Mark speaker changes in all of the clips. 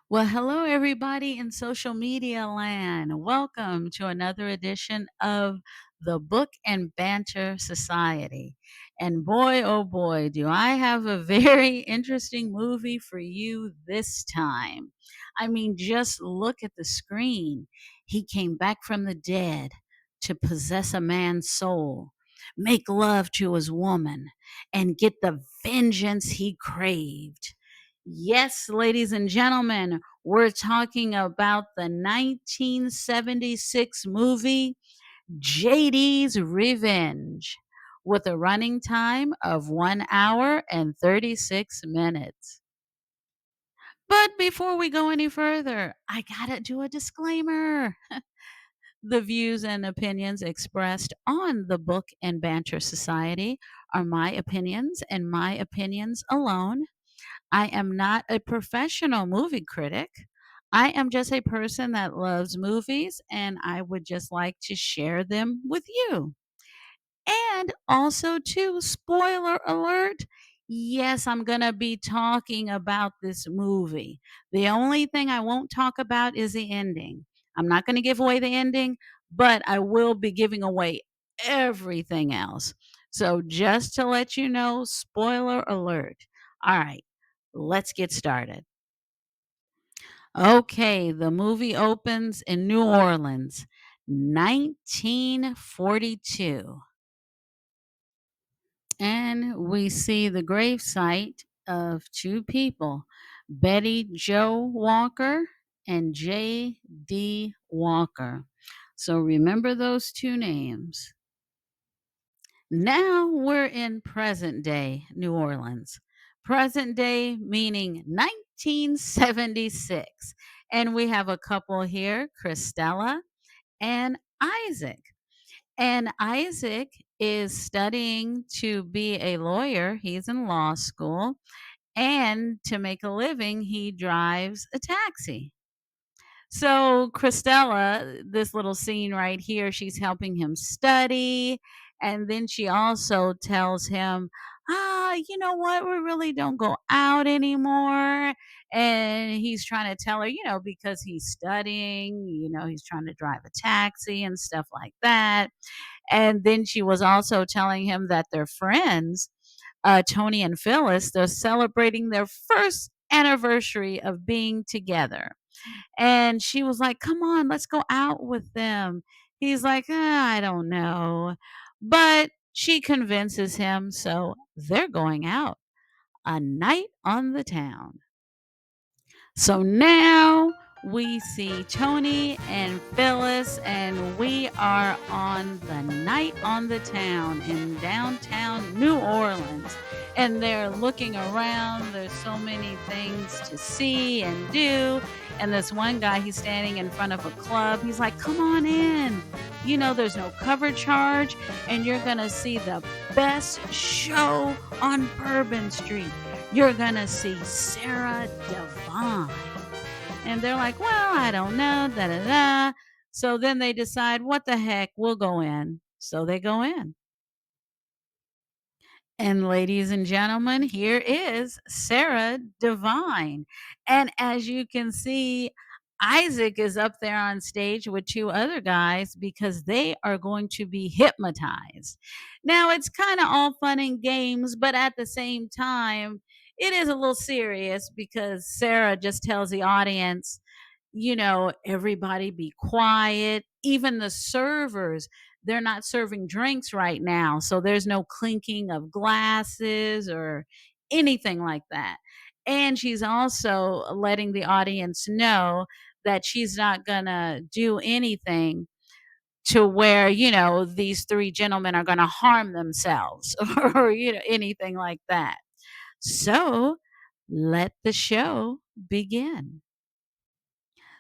Speaker 1: Well, hello, everybody in social media land. Welcome to another edition of the Book and Banter Society. And boy, oh boy, do I have a very interesting movie for you this time. I mean, just look at the screen. He came back from the dead to possess a man's soul, make love to his woman, and get the vengeance he craved. Yes, ladies and gentlemen, we're talking about the 1976 movie J.D.'s Revenge with a running time of 1 hour and 36 minutes. But before we go any further, I gotta do a disclaimer. The views and opinions expressed on the Book and Banter Society are my opinions and my opinions alone. I am not a professional movie critic. I am just a person that loves movies and I would just like to share them with you. And also, too, spoiler alert. Yes, I'm going to be talking about this movie. The only thing I won't talk about is the ending. I'm not going to give away the ending, but I will be giving away everything else. So, just to let you know, spoiler alert. All right, let's get started. Okay, the movie opens in New Orleans, 1942. And we see the gravesite of two people, Betty Joe Walker and J.D. Walker. So remember those two names. Now we're in present day New Orleans. Present day meaning 1976. And we have a couple here, Christella and Isaac. And Isaac is studying to be a lawyer. He's in law school. And to make a living, he drives a taxi. So, Christella, this little scene right here, she's helping him study. And then she also tells him, you know what? We really don't go out anymore. And he's trying to tell her, because he's studying, he's trying to drive a taxi and stuff like that. And then she was also telling him that their friends, Tony and Phyllis, they're celebrating their first anniversary of being together. And she was like, "Come on, let's go out with them." He's like, I don't know." But she convinces him, so they're going out. A night on the town. So now we see Tony and Phyllis, and we are on the night on the town in downtown New Orleans. And they're looking around. There's so many things to see and do. And this one guy, he's standing in front of a club. He's like, "Come on in. There's no cover charge, and you're going to see the best show on Bourbon Street. You're going to see Sarah Devine." And they're like, "Well, I don't know, da da da." So then they decide, what the heck, we'll go in. So they go in. And ladies and gentlemen, here is Sarah Devine. And as you can see, Isaac is up there on stage with two other guys because they are going to be hypnotized. Now, it's kind of all fun and games, but at the same time, it is a little serious because Sarah just tells the audience, everybody be quiet. Even the servers, they're not serving drinks right now. So there's no clinking of glasses or anything like that. And she's also letting the audience know that she's not going to do anything to where, these three gentlemen are going to harm themselves or, anything like that. So let the show begin.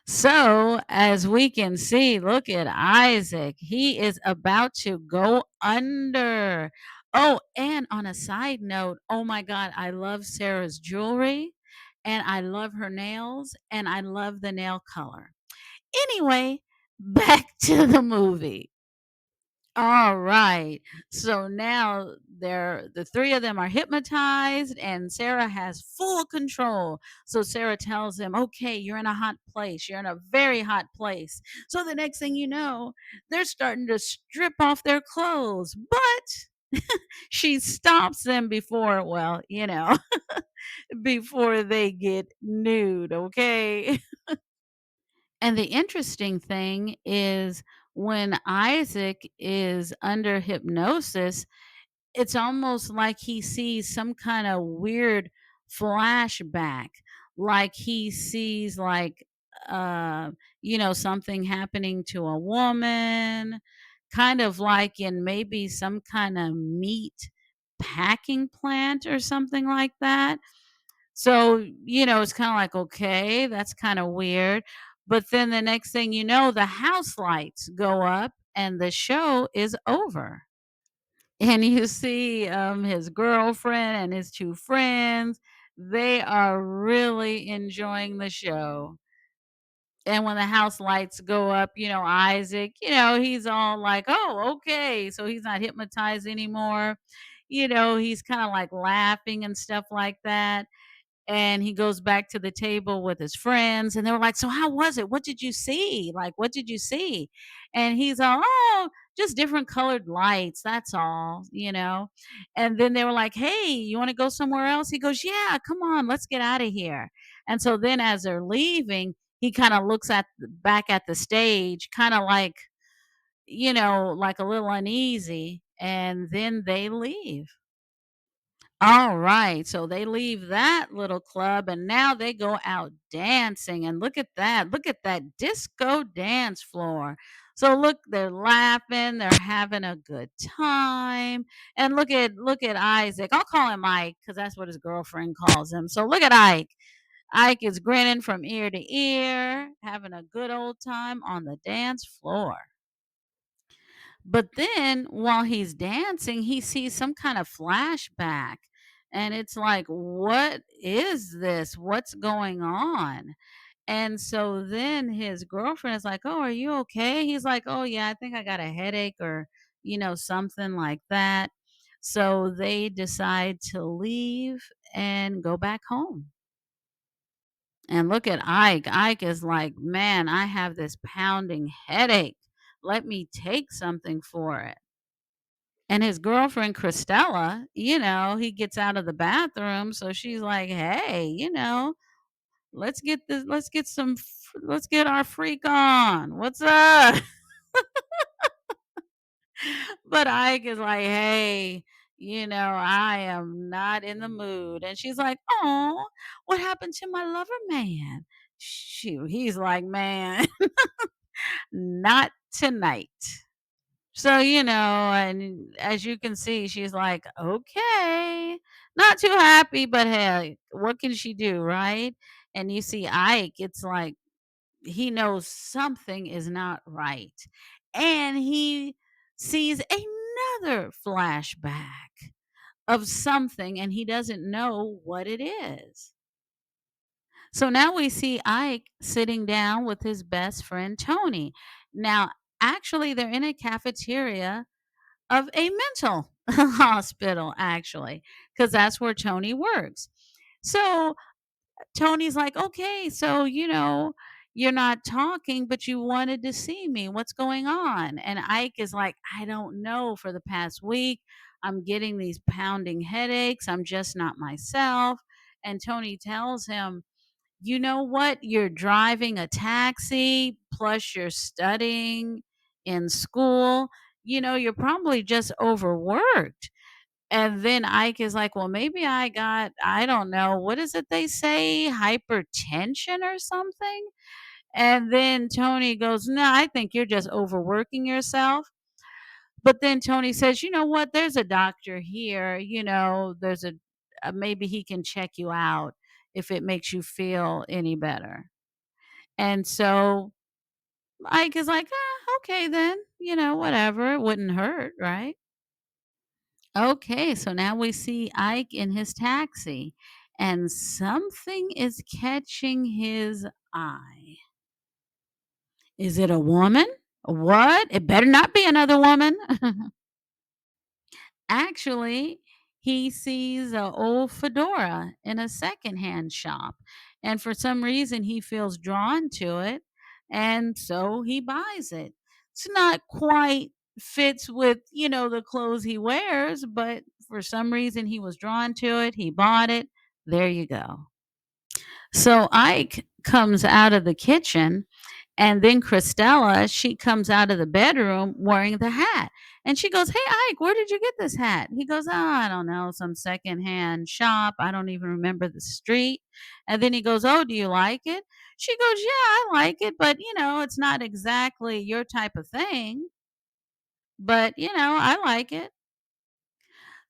Speaker 1: So, as we can see, look at Isaac. He is about to go under. Oh, and on a side note, oh my God, I love Sarah's jewelry and I love her nails and I love the nail color. Anyway, back to the movie. All right. So now the three of them are hypnotized and Sarah has full control. So Sarah tells him, "Okay, you're in a hot place. You're in a very hot place." So the next thing you know, they're starting to strip off their clothes. But she stops them before, well, before they get nude, okay? And the interesting thing is when Isaac is under hypnosis, it's almost like he sees some kind of weird flashback, like he sees uh something happening to a woman, kind of like in maybe some kind of meat packing plant or something like that. So, it's kinda like, "Okay, that's kinda weird." But then the next thing you know, the house lights go up and the show is over. And you see, his girlfriend and his 2 friends, they are really enjoying the show. And when the house lights go up, Isaac, he's all like, "Oh, okay." So he's not hypnotized anymore. He's kinda, like, laughing and stuff like that. And he goes back to the table with his friends, and they were like, "So how was it? What did you see? Like, what did you see?" And he's all, "Oh, just different colored lights, that's all." And then they were like, "Hey, you wanna go somewhere else?" He goes, "Yeah, come on, let's get out of here." And so then as they're leaving, he kinda looks back at the stage, kinda like a little uneasy, and then they leave. All right. So they leave that little club and now they go out dancing. And look at that. Look at that disco dance floor. So look, they're laughing, they're having a good time. And look at Isaac. I'll call him Ike because that's what his girlfriend calls him. So look at Ike. Ike is grinning from ear to ear, having a good old time on the dance floor. But then while he's dancing, he sees some kind of flashback. And it's like, what is this? What's going on? And so then his girlfriend is like, "Oh, are you okay?" He's like, "Oh, yeah, I think I got a headache or, something like that." So they decide to leave and go back home. And look at Ike. Ike is like, "Man, I have this pounding headache. Let me take something for it." And his girlfriend, Christella, he gets out of the bathroom, so she's like, "Hey, let's get our freak on. What's up?" But Ike is like, "Hey, I am not in the mood." And she's like, "Oh, what happened to my lover man?" He's like, "Man, not tonight." So, and as you can see, she's like, "Okay." Not too happy, but hey, what can she do, right? And you see Ike, it's like he knows something is not right. And he sees another flashback of something and he doesn't know what it is. So now we see Ike sitting down with his best friend Tony. Now, actually, they're in a cafeteria of a mental hospital, actually, because that's where Tony works. So Tony's like, "Okay, so, you're not talking, but you wanted to see me. What's going on?" And Ike is like, "I don't know. For the past week, I'm getting these pounding headaches. I'm just not myself." And Tony tells him, "You know what? You're driving a taxi, plus you're studying in school. You're probably just overworked." And then Ike is like, "Well, maybe I don't know, what is it they say, hypertension or something?" And then Tony goes, "No, I think you're just overworking yourself." But then Tony says, "You know what? There's a doctor here. Maybe he can check you out if it makes you feel any better." And so Ike is like, okay, then, whatever. It wouldn't hurt, right?" Okay, so now we see Ike in his taxi, and something is catching his eye. Is it a woman? What? It better not be another woman. Actually, he sees a old fedora in a secondhand shop, and for some reason he feels drawn to it, and so he buys it. It's not quite fits with, the clothes he wears, but for some reason he was drawn to it, he bought it. There you go. So Ike comes out of the kitchen, and then Christella, she comes out of the bedroom wearing the hat. And she goes, "Hey, Ike, where did you get this hat?" He goes, "Oh, I don't know, some secondhand shop. I don't even remember the street." And then he goes, "Oh, do you like it?" She goes, "Yeah, I like it, but it's not exactly your type of thing, but I like it."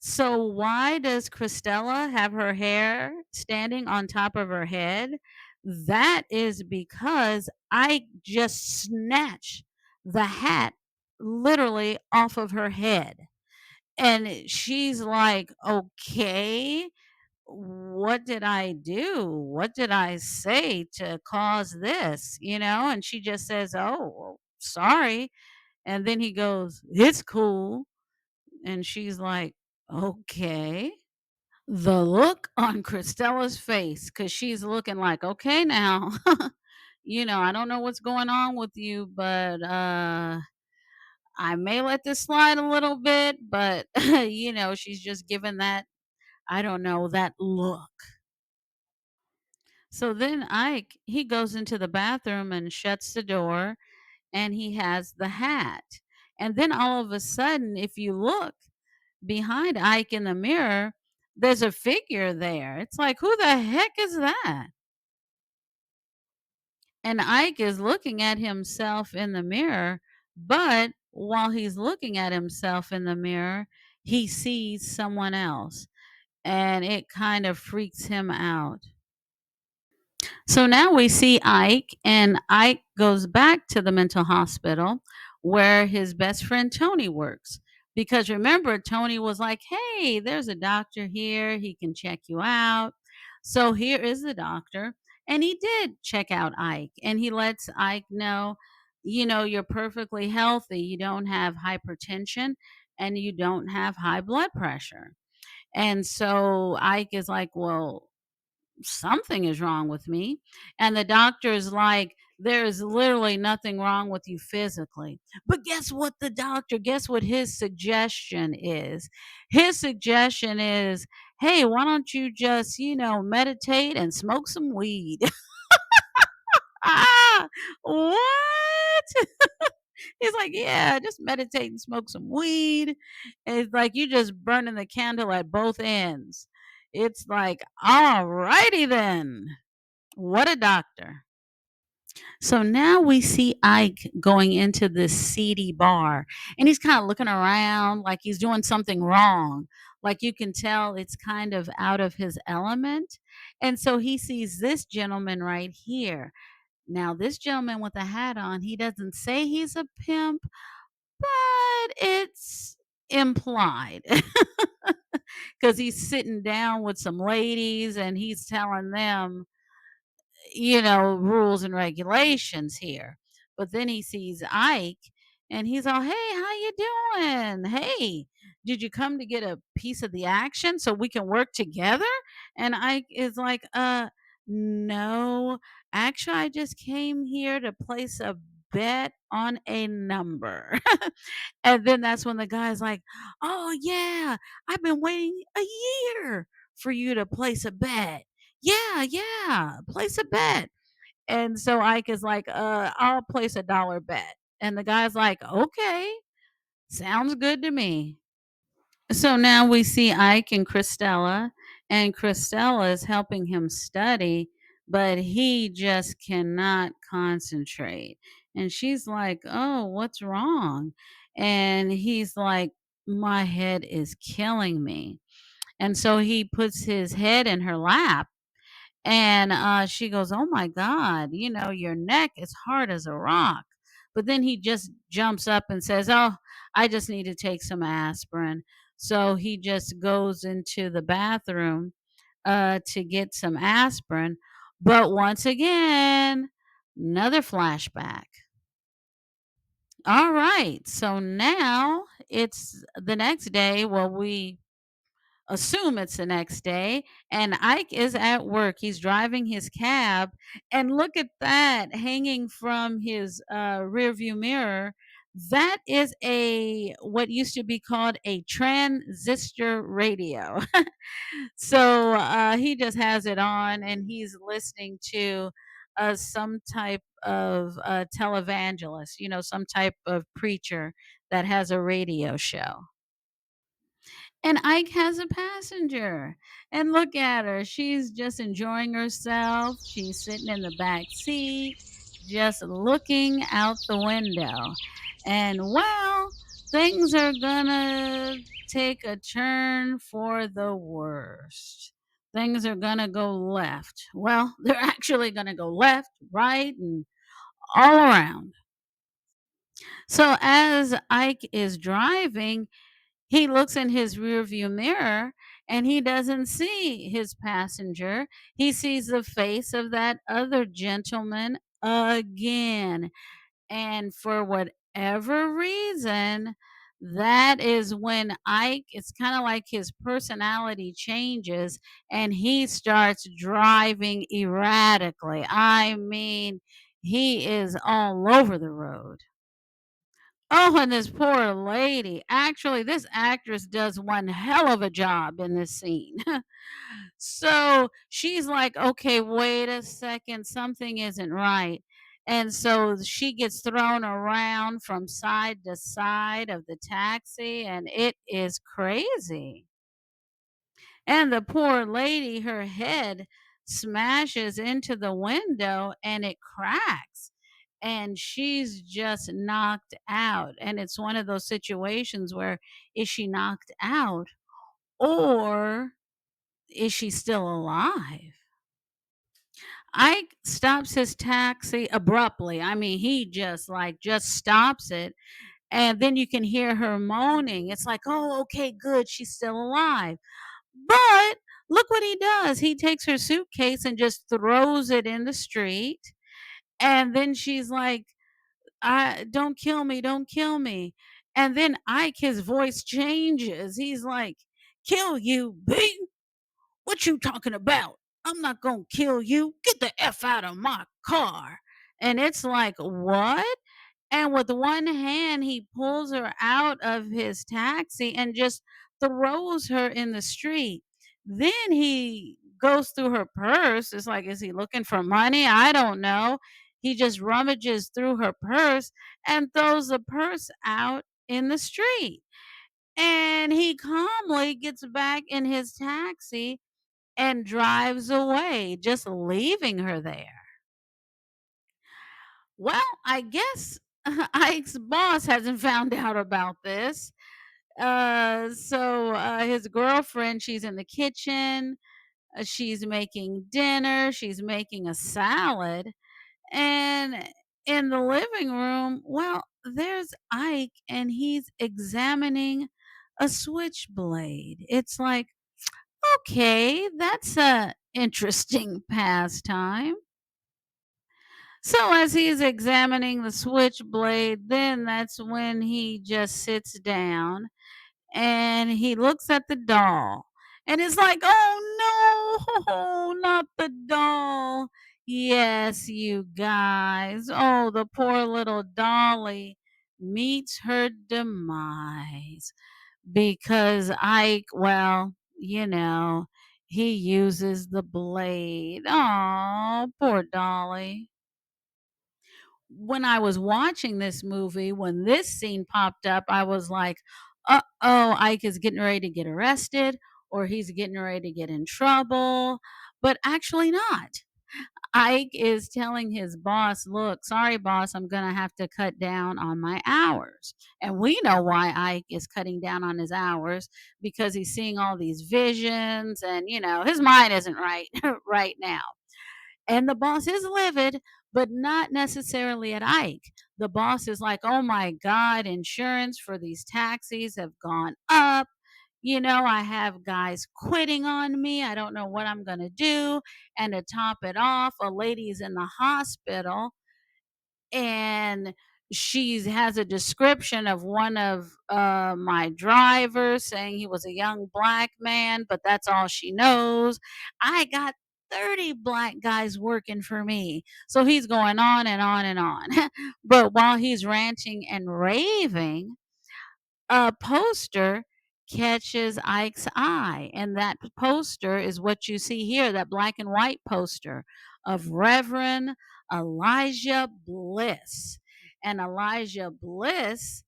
Speaker 1: So why does Christella have her hair standing on top of her head? That is because I just snatched the hat literally off of her head. And she's like, "Okay, what did I do? What did I say to cause this?" And she just says, "Oh, well, sorry." And then he goes, "It's cool." And she's like, "Okay." The look on Christella's face, because she's looking like, "Okay, now, I don't know what's going on with you, but I may let this slide a little bit," but she's just given that, I don't know, that look. So then Ike, he goes into the bathroom and shuts the door, and he has the hat. And then all of a sudden, if you look behind Ike in the mirror, there's a figure there. It's like, who the heck is that? And Ike is looking at himself in the mirror, but while he's looking at himself in the mirror, he sees someone else, and it kind of freaks him out. So now we see Ike, and Ike goes back to the mental hospital where his best friend Tony works. Because remember, Tony was like, "Hey, there's a doctor here. He can check you out." So here is the doctor. And he did check out Ike, and he lets Ike know, "You're perfectly healthy. You don't have hypertension, and you don't have high blood pressure." And so Ike is like, "Well, something is wrong with me." And the doctor is like, "There is literally nothing wrong with you physically." But guess what his suggestion is? His suggestion is, "Hey, why don't you just, meditate and smoke some weed?" Ah, what? He's like, "Yeah, just meditate and smoke some weed." And it's like you just burning the candle at both ends. It's like, all righty then. What a doctor. So now we see Ike going into this seedy bar, and he's kind of looking around like he's doing something wrong. Like you can tell it's kind of out of his element. And so he sees this gentleman right here. Now, this gentleman with the hat on, he doesn't say he's a pimp, but it's implied because he's sitting down with some ladies and he's telling them, rules and regulations here. But then he sees Ike, and he's all, "Hey, how you doing? Hey, did you come to get a piece of the action so we can work together?" And Ike is like, no, actually, I just came here to place a bet on a number." And then that's when the guy's like, "Oh, yeah, I've been waiting a year for you to place a bet. Yeah, yeah, place a bet." And so Ike is like, I'll place a dollar bet." And the guy's like, "Okay, sounds good to me." So now we see Ike and Christella is helping him study, but he just cannot concentrate. And she's like, "Oh, what's wrong?" And he's like, "My head is killing me." And so he puts his head in her lap, and she goes, "Oh my God, your neck is hard as a rock." But then he just jumps up and says, "Oh, I just need to take some aspirin." So he just goes into the bathroom to get some aspirin. But once again, another flashback. All right. So now it's the next day. Well, we assume it's the next day, and Ike is at work. He's driving his cab, and look at that hanging from his rear view mirror. That is a what used to be called a transistor radio. So he just has it on, and he's listening to some type of televangelist, some type of preacher that has a radio show. And Ike has a passenger. And look at her. She's just enjoying herself. She's sitting in the back seat, just looking out the window. And well, things are gonna take a turn for the worst. Things are gonna go left. Well, they're actually gonna go left, right, and all around. So as Ike is driving, he looks in his rearview mirror and he doesn't see his passenger. He sees the face of that other gentleman again. And for whatever reason, that is when Ike, it's kind of like his personality changes and he starts driving erratically. I mean, he is all over the road. Oh, and this poor lady. Actually, this actress does one hell of a job in this scene. So she's like, okay, wait a second, something isn't right. And so she gets thrown around from side to side of the taxi, and it is crazy. And the poor lady, her head smashes into the window and it cracks. And she's just knocked out. And it's one of those situations where is she knocked out or is she still alive? Ike stops his taxi abruptly. I mean, he just stops it. And then you can hear her moaning. It's like, oh, okay, good. She's still alive. But look what he does. He takes her suitcase and just throws it in the street. And then she's like, I don't kill me, don't kill me. And then Ike, his voice changes. He's like, kill you, B? What you talking about? I'm not gonna kill you. Get the F out of my car. And it's like, what? And with one hand, he pulls her out of his taxi and just throws her in the street. Then he goes through her purse. It's like, is he looking for money? I don't know. He just rummages through her purse and throws the purse out in the street. And he calmly gets back in his taxi and drives away, just leaving her there. Well, I guess Ike's boss hasn't found out about this. So his girlfriend, she's in the kitchen, she's making dinner, she's making a salad, and in the living room, well, there's Ike and he's examining a switchblade. It's like, okay, that's a interesting pastime. So as he's examining the switchblade, then that's when he just sits down and he looks at the doll. And it's like, oh no, not the doll. Yes, you guys. Oh, the poor little dolly meets her demise because Ike, well, he uses the blade. Oh, poor dolly. When I was watching this movie, when this scene popped up, I was like, uh-oh, Ike is getting ready to get arrested or he's getting ready to get in trouble. But actually not. Ike is telling his boss, look, sorry, boss, I'm going to have to cut down on my hours. And we know why Ike is cutting down on his hours because he's seeing all these visions and, his mind isn't right right now. And the boss is livid, but not necessarily at Ike. The boss is like, oh my God, insurance for these taxis have gone up. I have guys quitting on me. I don't know what I'm going to do. And to top it off, a lady's in the hospital and She has a description of one of my drivers saying he was a young black man, but that's all she knows. I got 30 black guys working for me. So he's going on and on and on. But while he's ranting and raving, a poster catches Ike's eye, and that poster is what you see here, that black and white poster of Reverend Elijah Bliss. And Elijah Bliss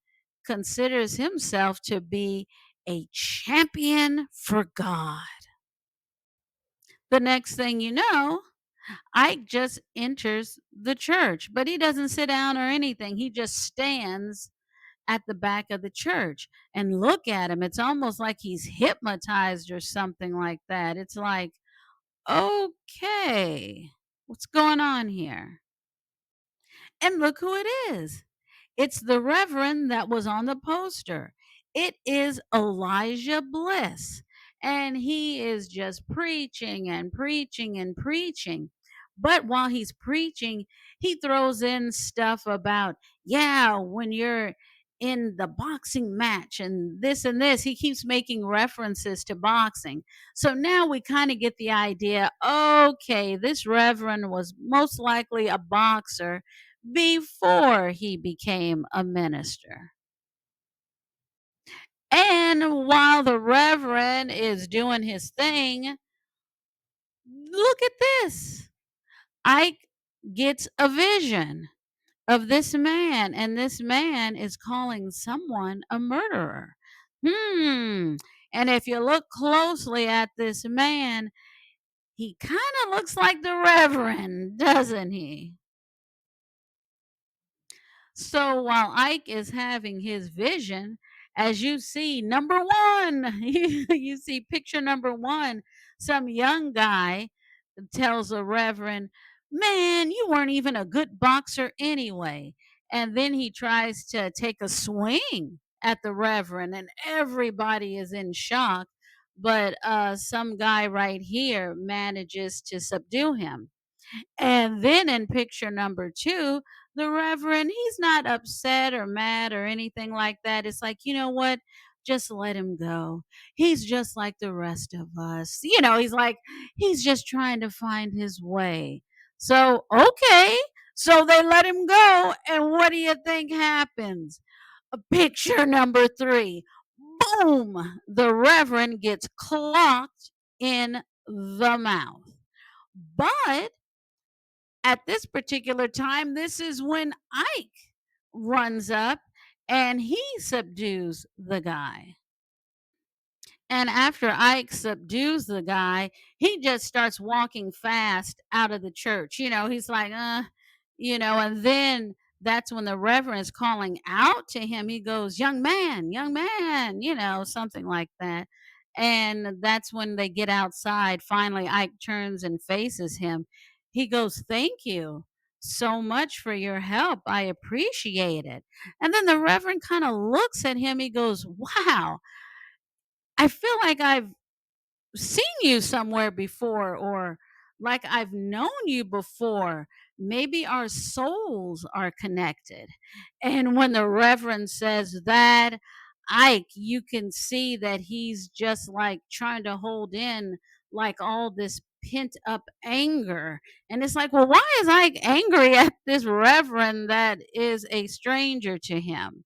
Speaker 1: considers himself to be a champion for God. The next thing you know, Ike just enters the church, but he doesn't sit down or anything. He just stands at the back of the church and look at him. It's almost like he's hypnotized or something like that. It's like, okay, what's going on here? And look who it is. It's the Reverend that was on the poster. It is Elijah Bliss. And he is just preaching and preaching and preaching. But while he's preaching, he throws in stuff about, yeah, when you're in the boxing match and this, he keeps making references to boxing. So now we kind of get the idea, okay, this Reverend was most likely a boxer before he became a minister. And while the Reverend is doing his thing, look at this. Ike gets a vision of this man, and this man is calling someone a murderer. Hmm. And if you look closely at this man, he kind of looks like the Reverend, doesn't he? So while Ike is having his vision, as you see, number one, you see picture number one, some young guy tells a Reverend, man, you weren't even a good boxer anyway. And then he tries to take a swing at the Reverend, and everybody is in shock. But some guy right here manages to subdue him. And then in picture number 2, the Reverend, he's not upset or mad or anything like that. It's like, you know what? Just let him go. He's just like the rest of us. He's like, he's just trying to find his way. So, okay. So they let him go. And what do you think happens? Picture number 3. Boom! The Reverend gets clocked in the mouth. But at this particular time, this is when Ike runs up and he subdues the guy. And after Ike subdues the guy, he just starts walking fast out of the church. He's like, and then that's when the Reverend is calling out to him. He goes, young man, something like that. And that's when they get outside. Finally, Ike turns and faces him. He goes, thank you so much for your help. I appreciate it. And then the Reverend kind of looks at him. He goes, wow, I feel like I've seen you somewhere before, or like I've known you before. Maybe our souls are connected. And when the Reverend says that, Ike, you can see that he's just like trying to hold in like all this pent up anger. And it's like, well, why is Ike angry at this Reverend that is a stranger to him?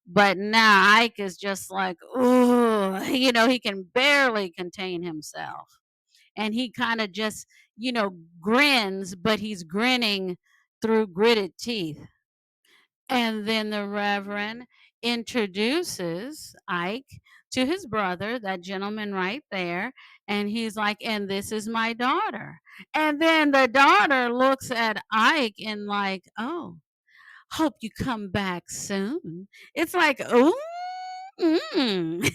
Speaker 1: But now Ike is just like, ooh, he can barely contain himself. And he kind of just, grins, but he's grinning through gritted teeth. And then the Reverend introduces Ike to his brother, that gentleman right there. And he's like, and this is my daughter. And then the daughter looks at Ike and, like, oh, hope you come back soon. It's like, oh, mm.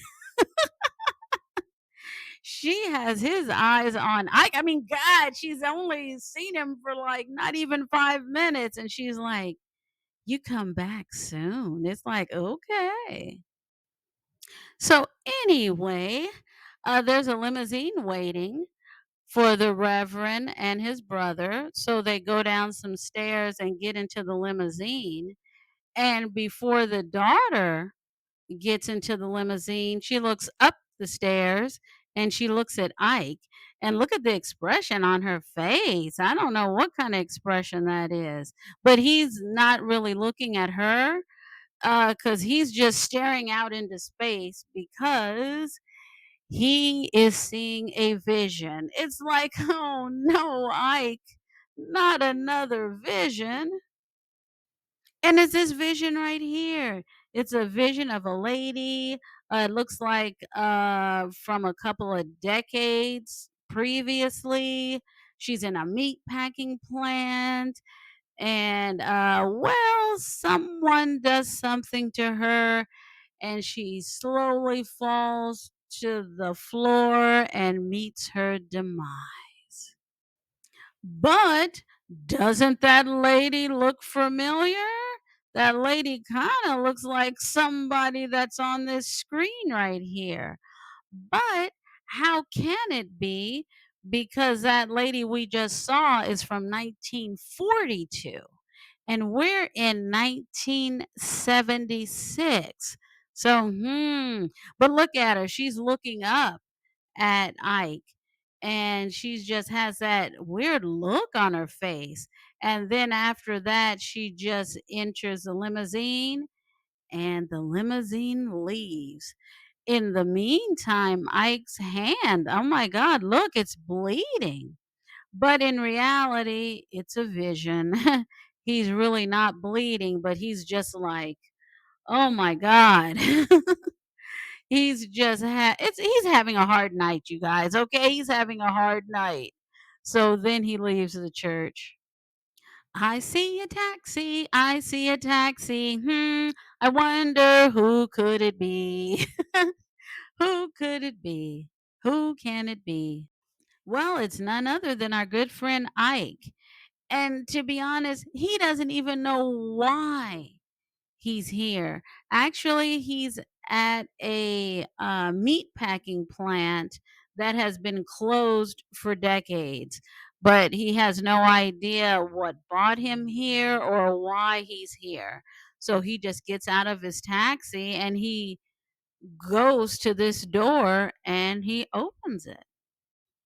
Speaker 1: She has his eyes on Ike. I mean, God, she's only seen him for like not even 5 minutes. And she's like, you come back soon. It's like, okay. So, anyway, there's a limousine waiting for the Reverend and his brother. So they go down some stairs and get into the limousine. And before the daughter gets into the limousine, she looks up the stairs and she looks at Ike. And look at the expression on her face. I don't know what kind of expression that is, but he's not really looking at her because he's just staring out into space because he is seeing a vision. It's like, oh no, Ike, not another vision. And it's this vision right here. It's a vision of a lady. It looks like from a couple of decades previously. She's in a meat packing plant. And well, someone does something to her and she slowly falls to the floor and meets her demise. But doesn't that lady look familiar? That lady kind of looks like somebody that's on this screen right here. But how can it be? Because that lady we just saw is from 1942 and we're in 1976. So, but look at her. She's looking up at Ike and she just has that weird look on her face. And then after that, she just enters the limousine and the limousine leaves. In the meantime, Ike's hand, oh my God, look, it's bleeding. But in reality, it's a vision. He's really not bleeding, but he's just like, oh my God. He's having a hard night, you guys. Okay, he's having a hard night. So then he leaves the church. I see a taxi. I see a taxi. I wonder who could it be? Who could it be? Who can it be? Well, it's none other than our good friend Ike. And to be honest, he doesn't even know why he's here. Actually, he's at a meat packing plant that has been closed for decades. But he has no idea what brought him here or why he's here. So he just gets out of his taxi and he goes to this door and he opens it.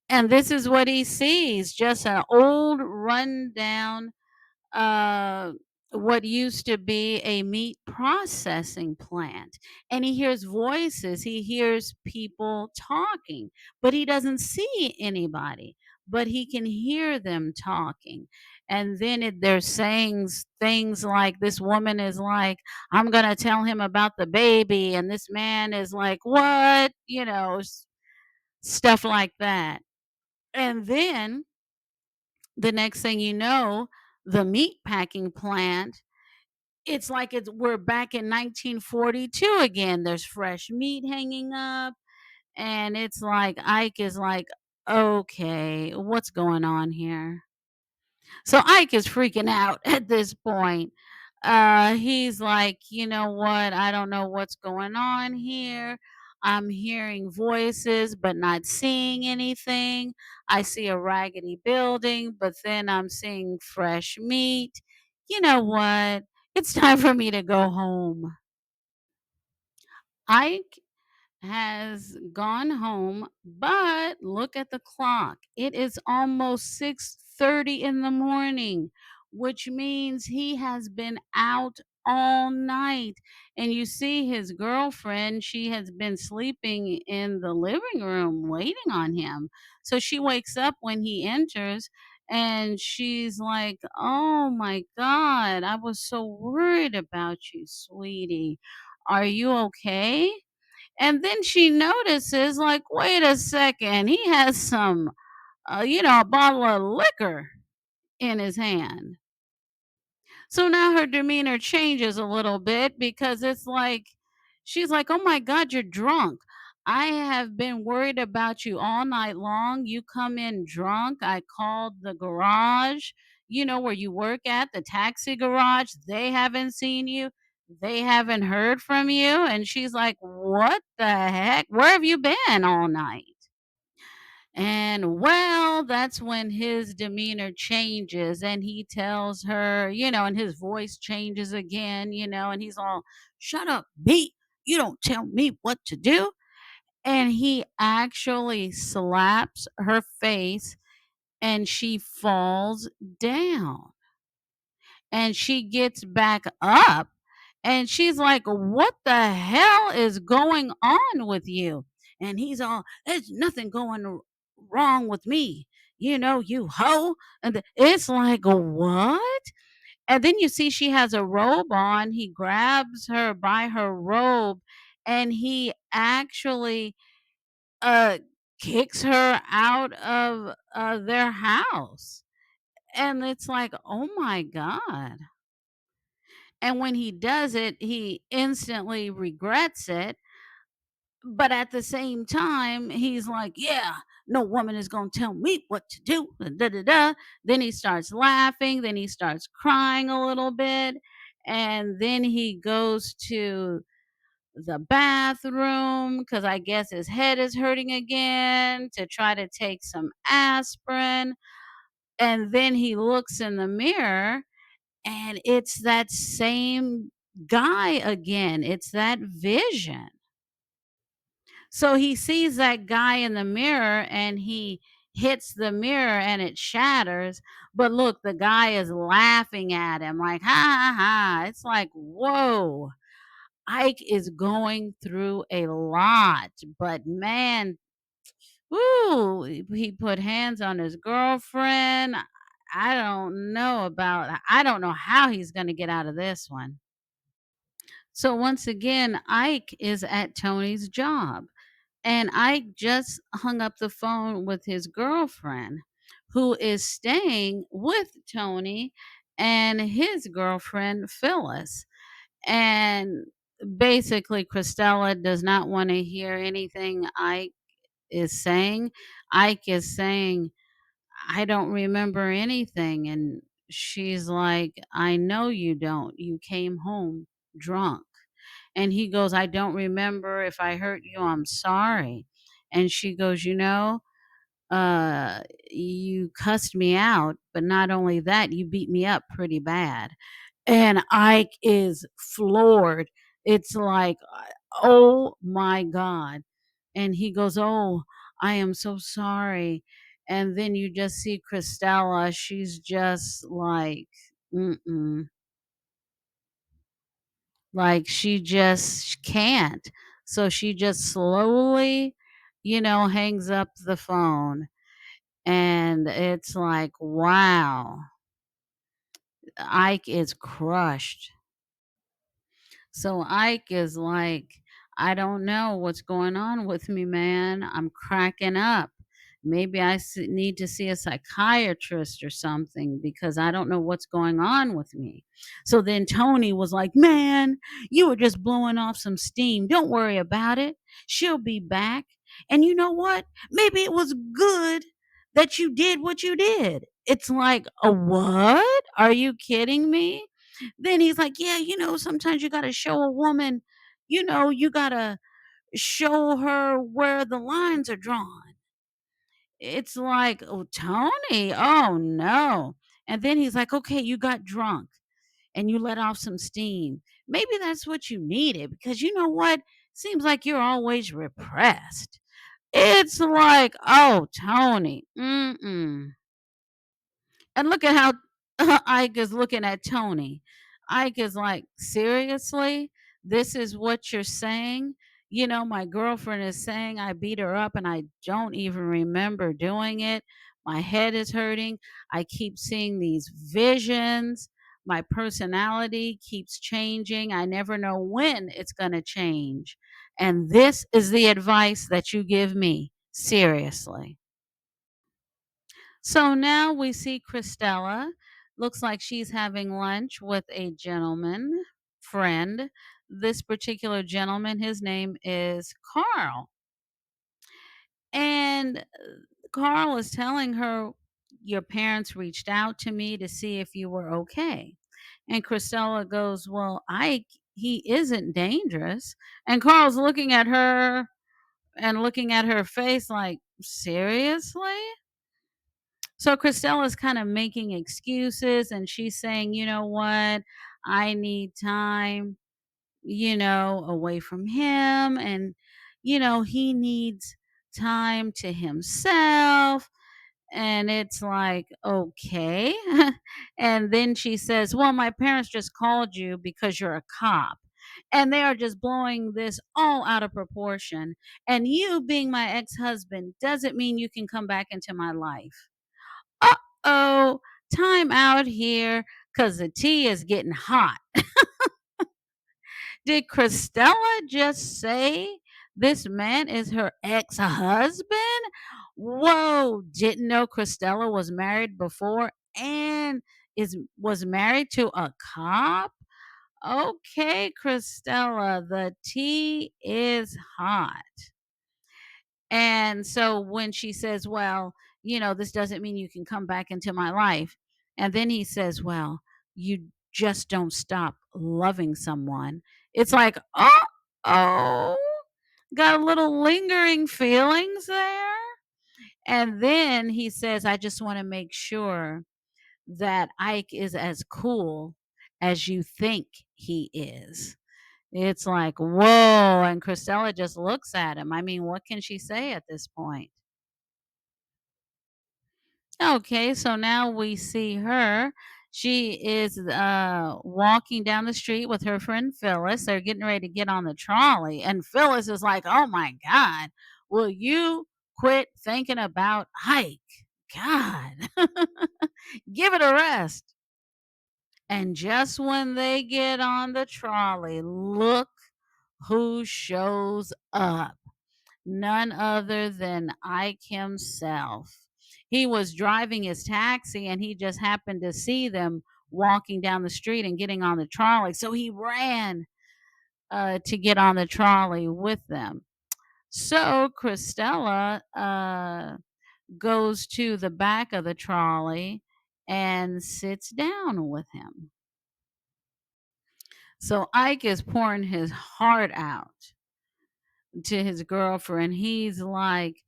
Speaker 1: And this is what he sees, just an old rundown uh what used to be a meat processing plant. And he hears voices, he hears people talking, but he doesn't see anybody, but he can hear them talking. And then they're saying things like, this woman is like, I'm going to tell him about the baby, and this man is like, what, stuff like that. And then the next thing you know, the meat packing plant, it's like we're back in 1942 again. There's fresh meat hanging up, and it's like Ike is like, okay, what's going on here? So Ike is freaking out at this point. He's like, you know what? I don't know what's going on here. I'm hearing voices, but not seeing anything. I see a raggedy building, but then I'm seeing fresh meat. You know what? It's time for me to go home. Ike has gone home, but look at the clock. It is almost 6:30 in the morning, which means he has been out all night. And you see his girlfriend, she has been sleeping in the living room waiting on him. So she wakes up when he enters and she's like, "Oh my God, I was so worried about you, sweetie. Are you okay?" And then she notices, like, wait a second, he has some, a bottle of liquor in his hand. So now her demeanor changes a little bit because it's like, she's like, oh my God, you're drunk. I have been worried about you all night long. You come in drunk. I called the garage, where you work at, the taxi garage. They haven't seen you. They haven't heard from you. And she's like, what the heck? Where have you been all night? And well, that's when his demeanor changes and he tells her, and his voice changes again, and he's all, "Shut up, B. You don't tell me what to do." And he actually slaps her face and she falls down. And she gets back up and she's like, "What the hell is going on with you?" And he's all, "There's nothing going wrong with me, you hoe." And it's like, "What?" And then you see she has a robe on. He grabs her by her robe and he actually uh kicks her out of their house. And it's like, "Oh my god." And when he does it, he instantly regrets it. But at the same time, he's like, "Yeah, no woman is going to tell me what to do." Da, da, da. Then he starts laughing. Then he starts crying a little bit. And then he goes to the bathroom because I guess his head is hurting again to try to take some aspirin. And then he looks in the mirror and it's that same guy again. It's that vision. So he sees that guy in the mirror and he hits the mirror and it shatters. But look, the guy is laughing at him like, "Ha ha ha." It's like, whoa, Ike is going through a lot. But man, woo, he put hands on his girlfriend. I don't know how he's going to get out of this one. So once again, Ike is at Tony's job, and Ike just hung up the phone with his girlfriend, who is staying with Tony and his girlfriend, Phyllis. And basically, Christella does not want to hear anything Ike is saying. Ike is saying, "I don't remember anything." And she's like, "I know you don't. You came home drunk." And he goes, "I don't remember. If I hurt you, I'm sorry." And she goes, uh, "You cussed me out, but not only that, you beat me up pretty bad." And Ike is floored. It's like, oh my God. And he goes, "Oh, I am so sorry." And then you just see Christella. She's just like, mm-mm. Like she just can't. So she just slowly, hangs up the phone. And it's like, wow, Ike is crushed. So Ike is like, "I don't know what's going on with me, man. I'm cracking up. Maybe need to see a psychiatrist or something because I don't know what's going on with me." So then Tony was like, "Man, you were just blowing off some steam. Don't worry about it. She'll be back. And you know what? Maybe it was good that you did what you did." It's like, "A what? Are you kidding me?" Then he's like, "Yeah, sometimes you gotta show a woman, you gotta show her where the lines are drawn." It's like, "Oh, Tony, oh no." And then he's like, "Okay, you got drunk and you let off some steam. Maybe that's what you needed because you know what? Seems like you're always repressed." It's like, "Oh, Tony, mm-mm." And look at how Ike is looking at Tony. Ike is like, "Seriously? This is what you're saying?" My girlfriend is saying I beat her up and I don't even remember doing it. My head is hurting. I keep seeing these visions. My personality keeps changing. I never know when it's going to change. And this is the advice that you give me. Seriously. So now we see Christella. Looks like she's having lunch with a gentleman friend. This particular gentleman, his name is Carl. And Carl is telling her, "Your parents reached out to me to see if you were okay." And Christella goes, "Well, Ike, he isn't dangerous." And Carl's looking at her and looking at her face like, seriously? So Christella's kind of making excuses and she's saying, you know what? I need time, away from him. And, he needs time to himself. And it's like, okay. And then she says, well, my parents just called you because you're a cop. And they are just blowing this all out of proportion. And you being my ex husband doesn't mean you can come back into my life. Uh-oh, time out here, 'cause the tea is getting hot. Did Christella just say this man is her ex-husband? Whoa, didn't know Christella was married before and is was married to a cop? Okay, Christella, the tea is hot. And so when she says, "Well, this doesn't mean you can come back into my life." And then he says, "Well, you just don't stop loving someone." It's like, "Oh, got a little lingering feelings there." And then he says, "I just want to make sure that Ike is as cool as you think he is." It's like, "Whoa," and Christella just looks at him. I mean, what can she say at this point? Okay, so now we see her. She is walking down the street with her friend Phyllis. They're getting ready to get on the trolley, and Phyllis is like, "Oh my God, will you quit thinking about Hike? God, give it a rest." And just when they get on the trolley, look who shows up. None other than Ike himself. He was driving his taxi and he just happened to see them walking down the street and getting on the trolley. So he ran to get on the trolley with them. So Christella goes to the back of the trolley and sits down with him. So Ike is pouring his heart out to his girlfriend. He's like,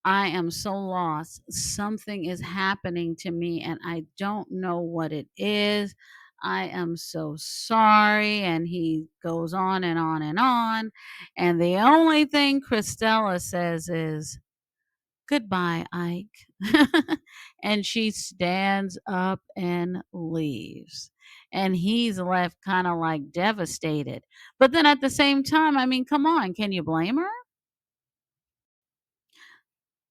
Speaker 1: I am so lost. Something is happening to me and I don't know what it is. I am so sorry. And he goes on and on and on. And the only thing Christella says is, goodbye, Ike. And she stands up and leaves. And he's left kind of like devastated. But then at the same time, I mean, come on, can you blame her?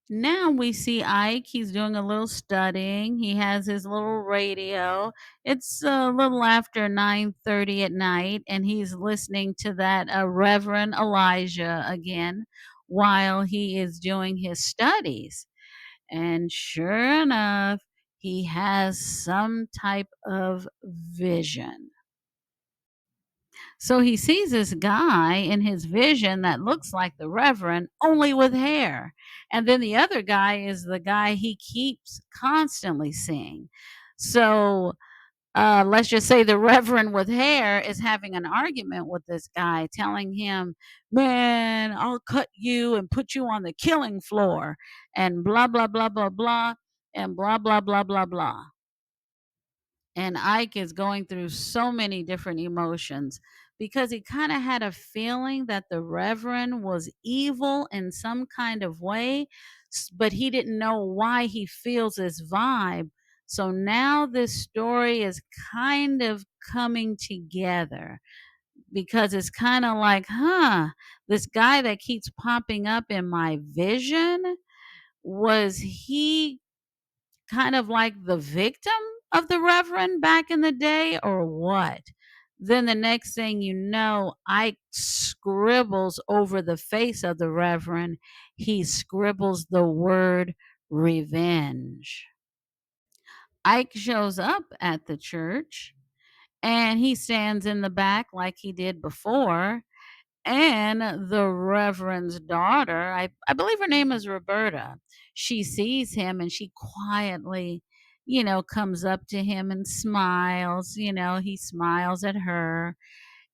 Speaker 1: Now we see Ike. He's doing a little studying. He has his little radio. It's a little after 9:30 at night, and he's listening to that Reverend Elijah again while he is doing his studies. And sure enough, he has some type of vision. So he sees this guy in his vision that looks like the Reverend, only with hair. And then the other guy is the guy he keeps constantly seeing. So let's just say the Reverend with hair is having an argument with this guy, telling him, "Man, I'll cut you and put you on the killing floor," and blah, blah, blah, blah, blah, and blah, blah, blah, blah, blah. And Ike is going through so many different emotions because he kind of had a feeling that the Reverend was evil in some kind of way, but he didn't know why he feels this vibe. So now this story is kind of coming together because it's kind of like, this guy that keeps popping up in my vision, was he kind of like the victim of the Reverend back in the day or what? Then the next thing you know, Ike scribbles over the face of the Reverend. He scribbles the word revenge. Ike shows up at the church and he stands in the back like he did before. And the Reverend's daughter, I believe her name is Roberta, she sees him and she quietly, comes up to him and smiles. He smiles at her.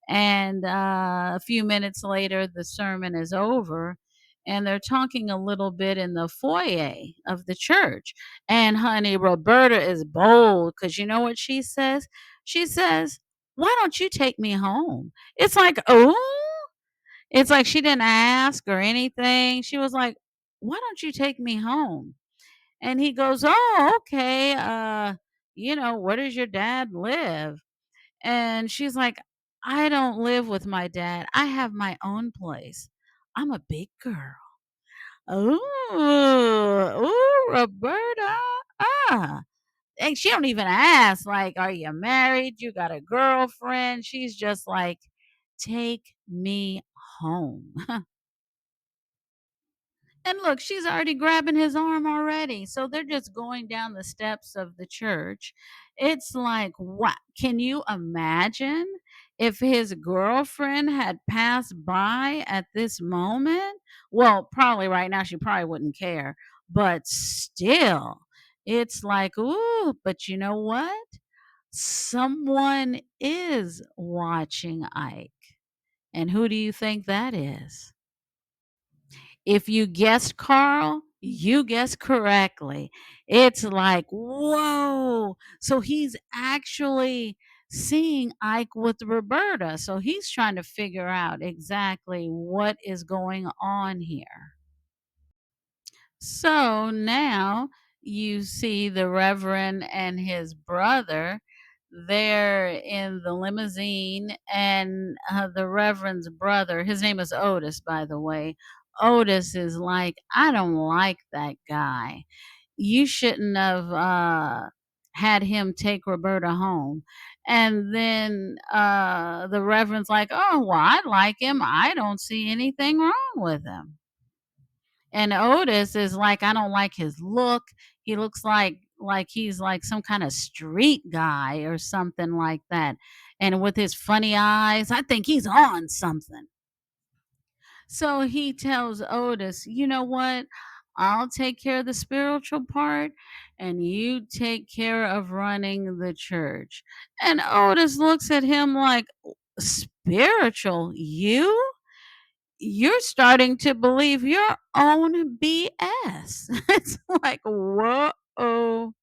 Speaker 1: And a few minutes later, the sermon is over. and they're talking a little bit in the foyer of the church. And honey, Roberta is bold because you know what she says? She says, "Why don't you take me home?" It's like, oh, it's like she didn't ask or anything. She was like, "Why don't you take me home?" And he goes, "Oh, okay. Where does your dad live?" And she's like, "I don't live with my dad. I have my own place. I'm a big girl." Ooh, ooh, Roberta. Ah. And she don't even ask, like, "Are you married? You got a girlfriend?" She's just like, "Take me home." And look, she's already grabbing his arm already. So they're just going down the steps of the church. It's like, what? Can you imagine if his girlfriend had passed by at this moment? Well, probably right now she probably wouldn't care. But still, it's like, ooh, but you know what? Someone is watching Ike. And who do you think that is? If you guessed Carl, you guessed correctly. It's like, whoa. So he's actually seeing Ike with Roberta. So he's trying to figure out exactly what is going on here. So now you see the Reverend and his brother. They're in the limousine, and the Reverend's brother, his name is Otis, by the way. Otis is like, "I don't like that guy. You shouldn't have had him take Roberta home." And then the Reverend's like, "Oh, well, I like him. I don't see anything wrong with him." And Otis is like, "I don't like his look. He looks like he's like some kind of street guy or something like that. And with his funny eyes, I think he's on something." So he tells Otis, "You know what? I'll take care of the spiritual part and you take care of running the church." And Otis looks at him like, "Spiritual? You're starting to believe your own BS." It's like, whoa.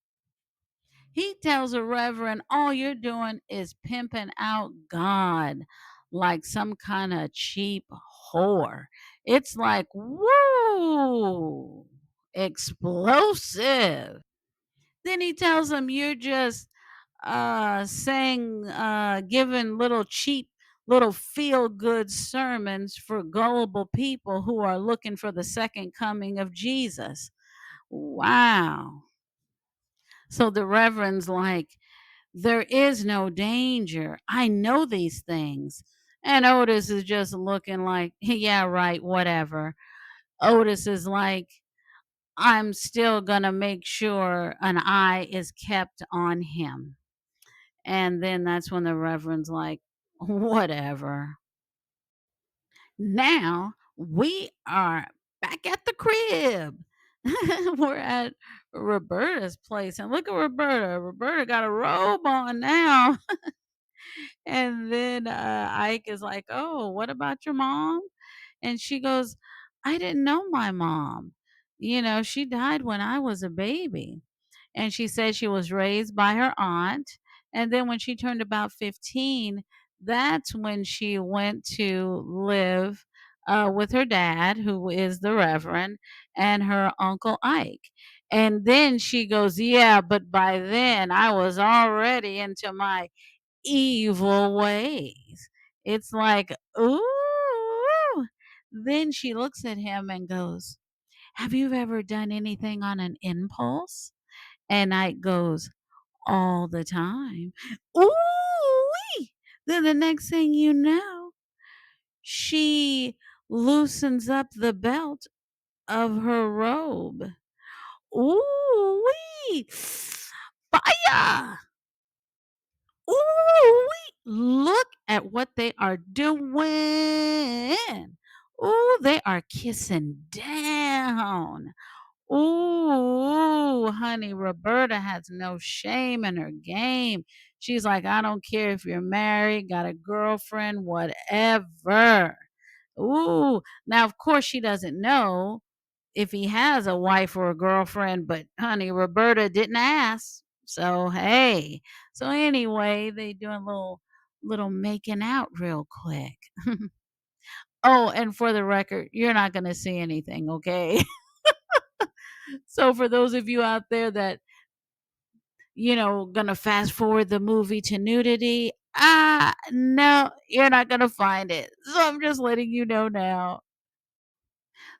Speaker 1: He tells a Reverend, "All you're doing is pimping out God like some kind of cheap whore." It's like, whoa, explosive. Then he tells him, "You're just saying, giving little cheap, little feel good sermons for gullible people who are looking for the second coming of Jesus." Wow. So the Reverend's like, "There is no danger. I know these things." And Otis is just looking like, "Yeah, right, whatever." Otis is like, "I'm still going to make sure an eye is kept on him." And then that's when the Reverend's like, "Whatever." Now we are back at the crib. We're at Roberta's place. And look at Roberta. Roberta got a robe on now. And then Ike is like, "Oh, what about your mom?" And she goes, "I didn't know my mom. She died when I was a baby." And she said she was raised by her aunt. And then when she turned about 15, that's when she went to live with her dad, who is the Reverend, and her Uncle Ike. And then she goes, "Yeah, but by then I was already into my evil ways." It's like, ooh. Then she looks at him and goes, "Have you ever done anything on an impulse?" And Ike goes, "All the time." Ooh. Then the next thing you know, she loosens up the belt of her robe. Ooh. Fire. Ooh, look at what they are doing. Ooh, they are kissing down. Ooh, honey, Roberta has no shame in her game. She's like, "I don't care if you're married, got a girlfriend, whatever." Ooh, now of course she doesn't know if he has a wife or a girlfriend, but honey, Roberta didn't ask. So hey. So anyway, they doing a little making out real quick. Oh, and for the record, you're not gonna see anything, okay? So for those of you out there that, gonna fast forward the movie to nudity, no, you're not gonna find it. So I'm just letting you know now.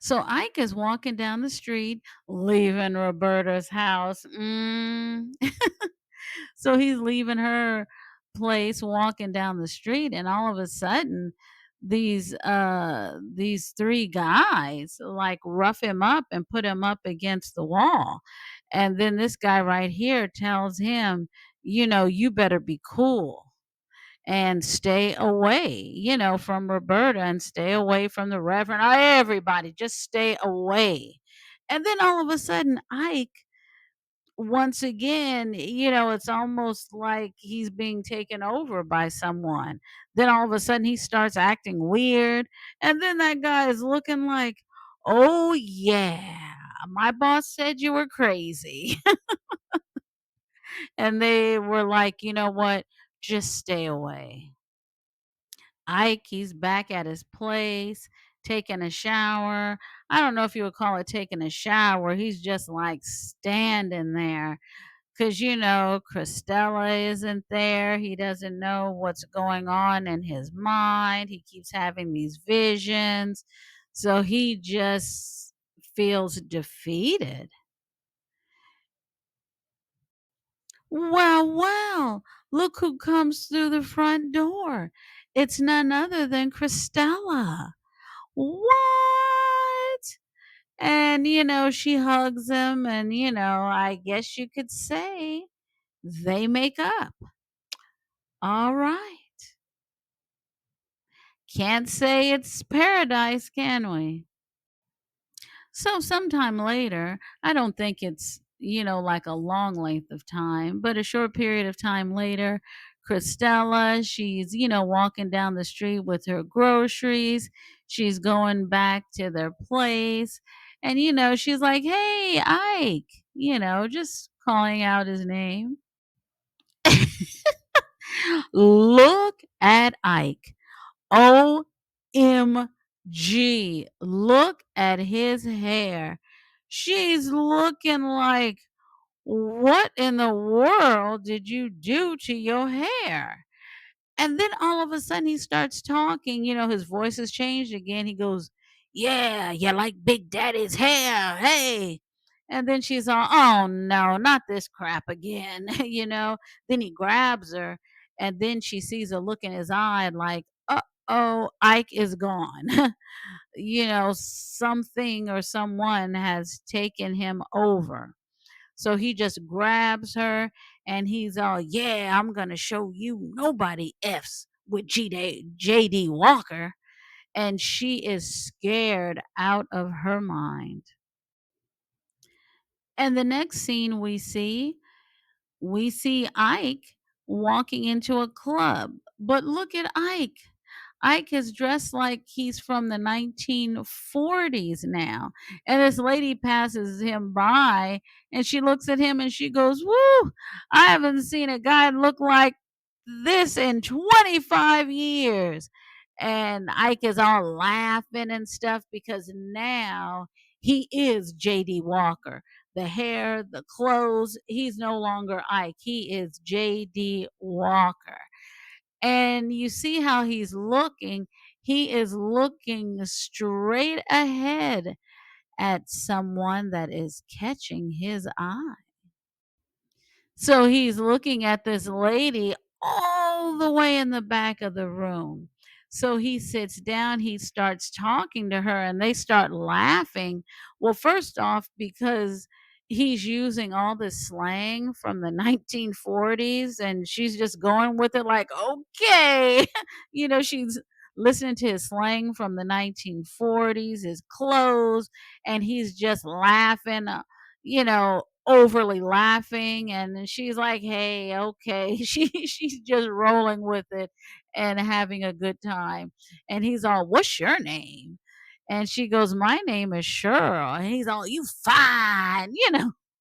Speaker 1: So Ike is walking down the street, leaving Roberta's house. So he's leaving her place, walking down the street, and all of a sudden, these three guys like rough him up and put him up against the wall. And then this guy right here tells him, you better be cool and stay away, from Roberta and stay away from the Reverend. Everybody, just stay away. And then all of a sudden, Ike, once again, it's almost like he's being taken over by someone. Then all of a sudden, he starts acting weird. And then that guy is looking like, oh, yeah, my boss said you were crazy. And they were like, you know what? Just stay away. Ike, he's back at his place, taking a shower. I don't know if you would call it taking a shower. He's just like standing there because, Christella isn't there. He doesn't know what's going on in his mind. He keeps having these visions. So he just feels defeated. Well, well, look who comes through the front door. It's none other than Christella. What? And, she hugs him, and, I guess you could say they make up. All right. Can't say it's paradise, can we? So sometime later, I don't think it's, like a long length of time, but a short period of time later, Christella, she's, walking down the street with her groceries. She's going back to their place. And, she's like, hey, Ike, just calling out his name. Look at Ike. OMG. Look at his hair. She's looking like, what in the world did you do to your hair? And then all of a sudden he starts talking, his voice has changed again. He goes, yeah, you like Big Daddy's hair. Hey. And then she's all, oh no, not this crap again, Then he grabs her, and then she sees a look in his eye like, oh, Ike is gone. Something or someone has taken him over. So he just grabs her and he's all, yeah, I'm going to show you nobody F's with J.D. Walker. And she is scared out of her mind. And the next scene we see Ike walking into a club. But look at Ike. Ike is dressed like he's from the 1940s now. And this lady passes him by and she looks at him and she goes, woo, I haven't seen a guy look like this in 25 years. And Ike is all laughing and stuff because now he is JD Walker. The hair, the clothes, he's no longer Ike. He is JD Walker. And you see how he's looking. He is looking straight ahead at someone that is catching his eye. So he's looking at this lady all the way in the back of the room. So he sits down, he starts talking to her, and they start laughing. Well, first off, because he's using all this slang from the 1940s, and she's just going with it like, okay. She's listening to his slang from the 1940s, his clothes, and he's just laughing. overly laughing, and then she's like, "Hey, okay." She's just rolling with it and having a good time. And he's all, "What's your name?" And she goes, "My name is Cheryl." And he's all, "You fine,"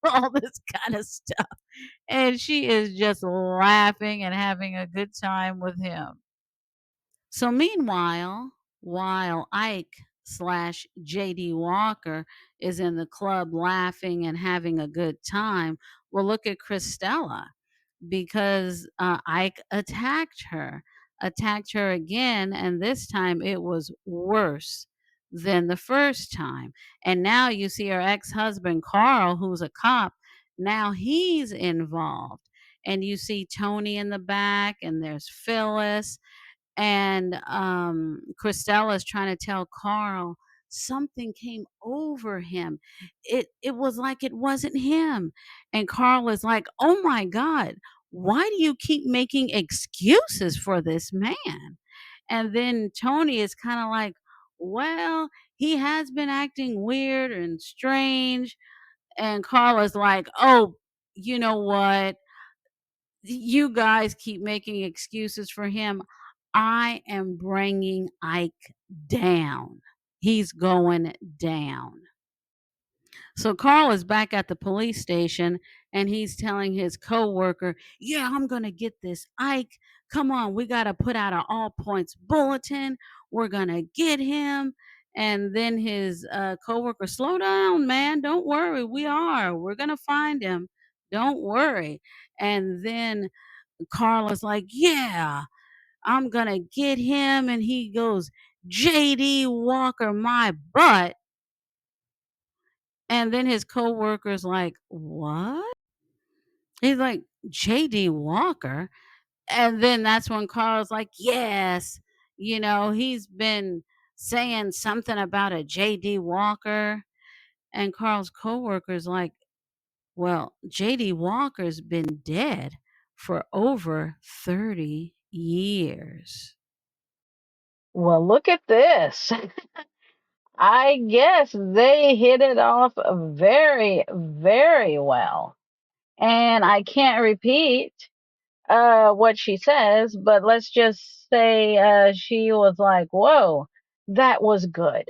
Speaker 1: all this kind of stuff. And she is just laughing and having a good time with him. So meanwhile, while Ike slash JD Walker is in the club laughing and having a good time, well, look at Christella, because Ike attacked her again, and this time it was worse than the first time. And now you see her ex husband, Carl, who's a cop, now he's involved. And you see Tony in the back, and there's Phyllis, and Christella is trying to tell Carl something came over him. It was like it wasn't him. And Carl is like, "Oh my God, why do you keep making excuses for this man?" And then Tony is kind of like, "Well, he has been acting weird and strange." And Carl is like, "Oh, you know what? You guys keep making excuses for him. I am bringing Ike down. He's going down." So Carl is back at the police station, and he's telling his coworker, "Yeah, I'm going to get this Ike. Come on, we got to put out an all points bulletin. We're going to get him." And then his coworker, "Slow down, man. Don't worry. We're going to find him. Don't worry." And then Carla's like, "Yeah, I'm gonna get him." And he goes, "JD Walker, my butt." And then his coworker's like, "What?" He's like, "JD Walker?" And then that's when Carl's like, "Yes, he's been saying something about a JD Walker." And Carl's coworker's like, "Well, JD Walker's been dead for over 30 years."
Speaker 2: Well, look at this. I guess they hit it off very, very well. And I can't repeat what she says, but let's just say she was like, "Whoa, that was good."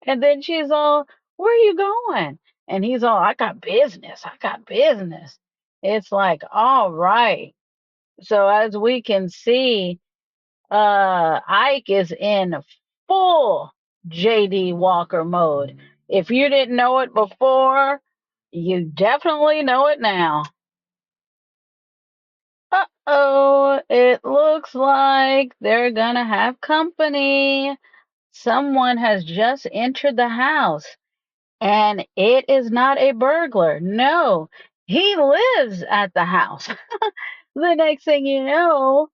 Speaker 2: And then she's all, "Where are you going?" And he's all, "I got business. I got business." It's like, all right. So as we can see, Ike is in full JD Walker mode. If you didn't know it before, you definitely know it now. Uh-oh, it looks like they're gonna have company. Someone has just entered the house. And it is not a burglar. No, he lives at the house. The next thing you know,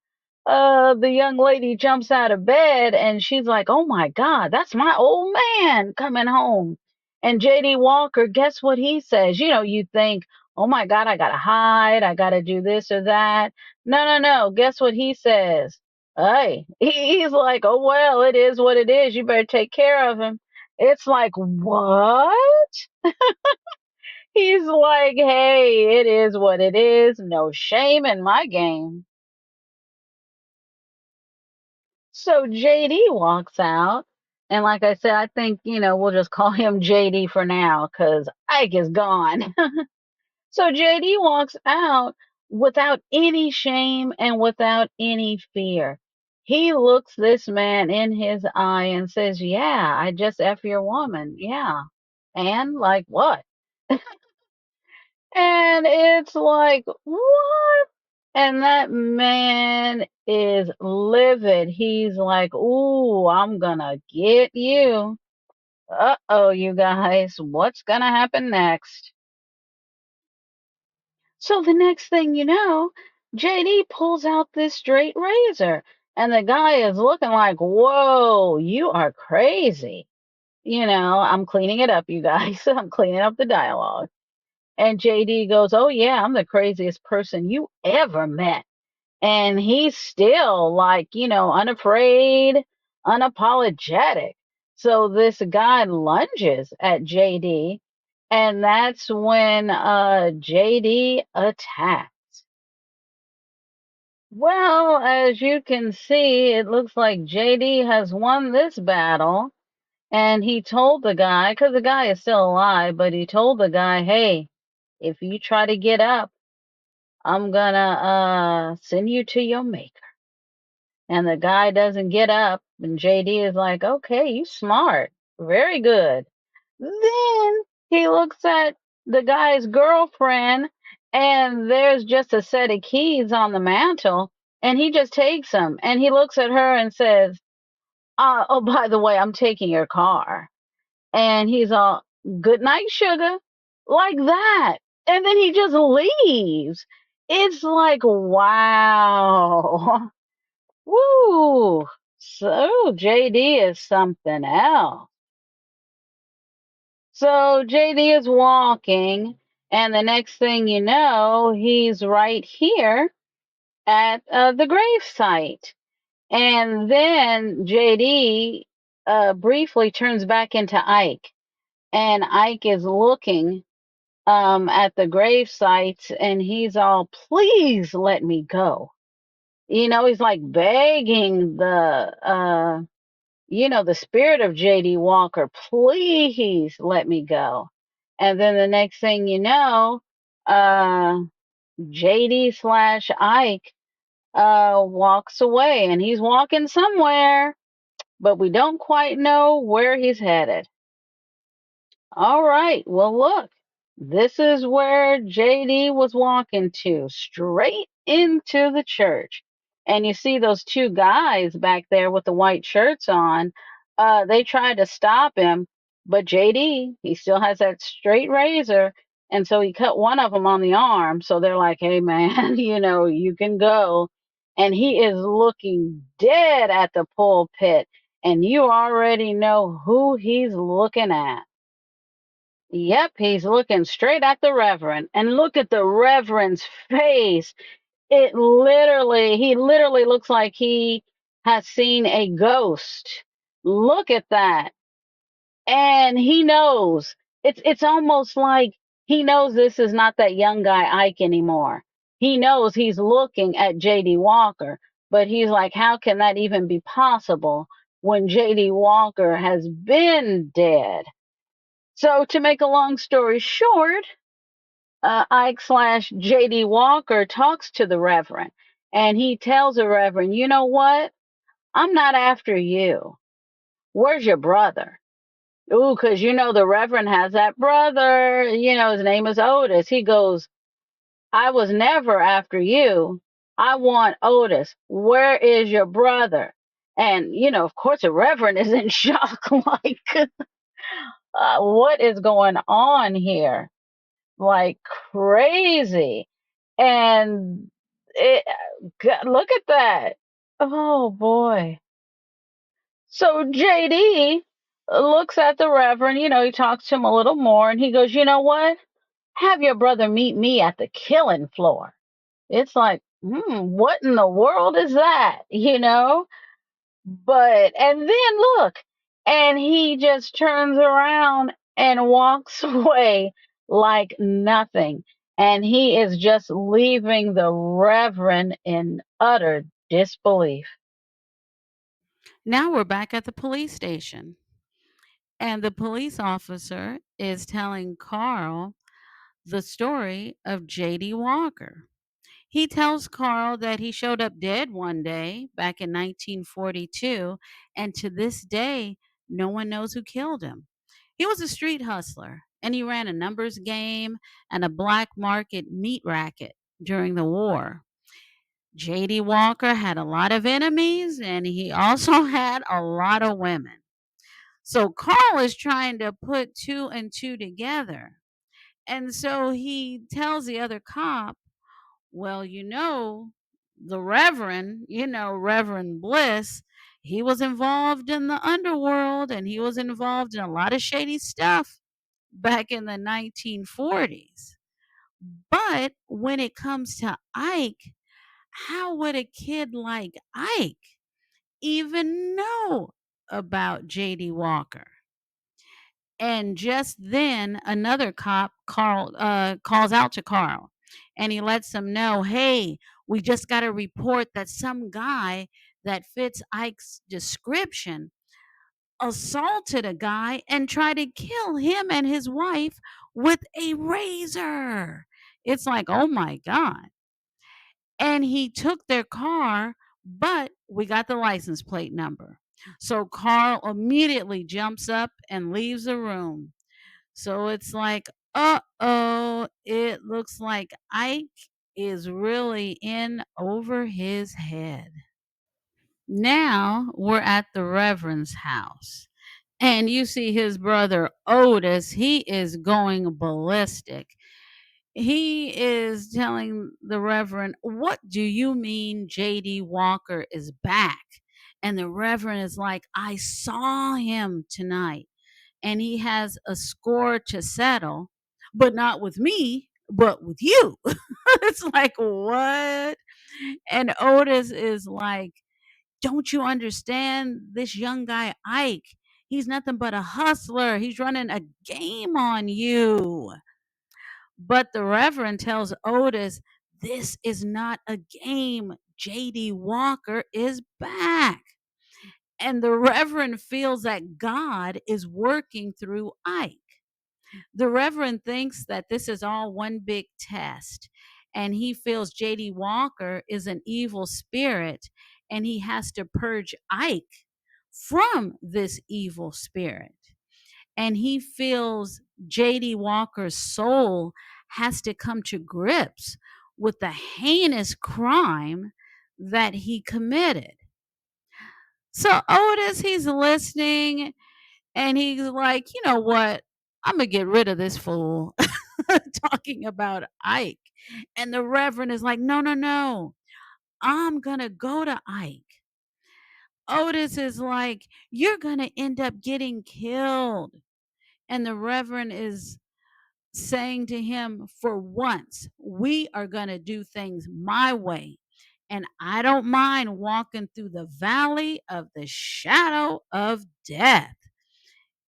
Speaker 2: the young lady jumps out of bed and she's like, "Oh my God, that's my old man coming home." And JD Walker, guess what he says? You think, "Oh my God, I gotta hide, I gotta do this or that." No, no, no. Guess what he says? Hey, he's like, "Oh, well, it is what it is. You better take care of him." It's like, what? He's like, "Hey, it is what it is. No shame in my game." So JD walks out. And like I said, I think, we'll just call him JD for now because Ike is gone. So JD walks out without any shame and without any fear. He looks this man in his eye and says, "Yeah, I just F your woman. Yeah. And like what?" And it's like, what? And that man is livid. He's like, "Ooh, I'm gonna get you." Uh-oh, you guys, what's gonna happen next? So the next thing you know, JD pulls out this straight razor, and the guy is looking like, "Whoa, you are crazy." I'm cleaning it up, you guys. I'm cleaning up the dialogue. And JD goes, "Oh, yeah, I'm the craziest person you ever met." And he's still like, unafraid, unapologetic. So this guy lunges at JD And that's when JD attacked. Well, as you can see, it looks like JD has won this battle. And he told the guy, because the guy is still alive, but he told the guy, hey, if you try to get up, I'm gonna send you to your maker. And the guy doesn't get up, and JD is like, okay, you smart. Very good. Then he looks at the guy's girlfriend, and there's just a set of keys on the mantle, and he just takes them, and he looks at her and says, oh, by the way, I'm taking your car. And he's all, good night, sugar, like that. And then he just leaves. It's like, wow. Woo. So JD is something else. So JD is walking, and the next thing you know, he's right here at the grave site. And then JD briefly turns back into Ike, and Ike is looking at the grave sites, and he's all, please let me go. He's like begging the spirit of JD Walker, please let me go. And then the next thing you know, uh JD slash Ike walks away, and he's walking somewhere, but we don't quite know where he's headed. All right. Well, look, this is where JD was walking to, straight into the church. And you see those two guys back there with the white shirts on. They tried to stop him, but JD, he still has that straight razor. And so he cut one of them on the arm. So they're like, hey, man, you can go. And he is looking dead at the pulpit. And you already know who he's looking at. Yep, he's looking straight at the Reverend. And look at the Reverend's face. He literally looks like he has seen a ghost. Look at that. And he knows. It's almost like he knows this is not that young guy Ike anymore. He knows he's looking at JD Walker, but he's like, how can that even be possible when JD Walker has been dead? So, to make a long story short, Ike slash JD Walker talks to the Reverend, and he tells the Reverend, you know what? I'm not after you. Where's your brother? Ooh, because the Reverend has that brother. His name is Otis. He goes, I was never after you. I want Otis. Where is your brother? And, of course, the Reverend is in shock, like, what is going on here? Like crazy. And look at that. Oh boy. So JD looks at the Reverend, he talks to him a little more, and he goes, you know what? Have your brother meet me at the killing floor. It's like, what in the world is that? And then look, and he just turns around and walks away like nothing. And he is just leaving the Reverend in utter disbelief.
Speaker 1: Now we're back at the police station, and the police officer is telling Carl the story of J.D. Walker. He tells Carl that he showed up dead one day back in 1942, and to this day, no one knows who killed him. He was a street hustler, and he ran a numbers game and a black market meat racket during the war. J.D. Walker had a lot of enemies, and he also had a lot of women. So Carl is trying to put two and two together. And so he tells the other cop, well, the Reverend, Reverend Bliss, he was involved in the underworld, and he was involved in a lot of shady stuff back in the 1940s. But when it comes to Ike, how would a kid like Ike even know about J.D. Walker? And just then, another cop calls out to Carl, and he lets him know, "Hey, we just got a report that some guy that fits Ike's description assaulted a guy and tried to kill him and his wife with a razor." It's like, oh my God. And he took their car, but we got the license plate number. So Carl immediately jumps up and leaves the room. So it's like, uh-oh, it looks like Ike is really in over his head. Now we're at the Reverend's house. And you see his brother Otis, he is going ballistic. He is telling the Reverend, "What do you mean JD Walker is back?" And the Reverend is like, "I saw him tonight and he has a score to settle, but not with me, but with you." It's like, what? And Otis is like, "Don't you understand this young guy, Ike? He's nothing but a hustler. He's running a game on you." But the Reverend tells Otis, "This is not a game. JD Walker is back." And the Reverend feels that God is working through Ike. The Reverend thinks that this is all one big test, and he feels JD Walker is an evil spirit, and he has to purge Ike from this evil spirit. And he feels JD Walker's soul has to come to grips with the heinous crime that he committed. So Otis, he's listening and he's like, "You know what? I'm going to get rid of this fool." Talking about Ike. And the Reverend is like, "No, no, no. I'm going to go to Ike." Otis is like, "You're going to end up getting killed." And the Reverend is saying to him, "For once, we are going to do things my way. And I don't mind walking through the valley of the shadow of death."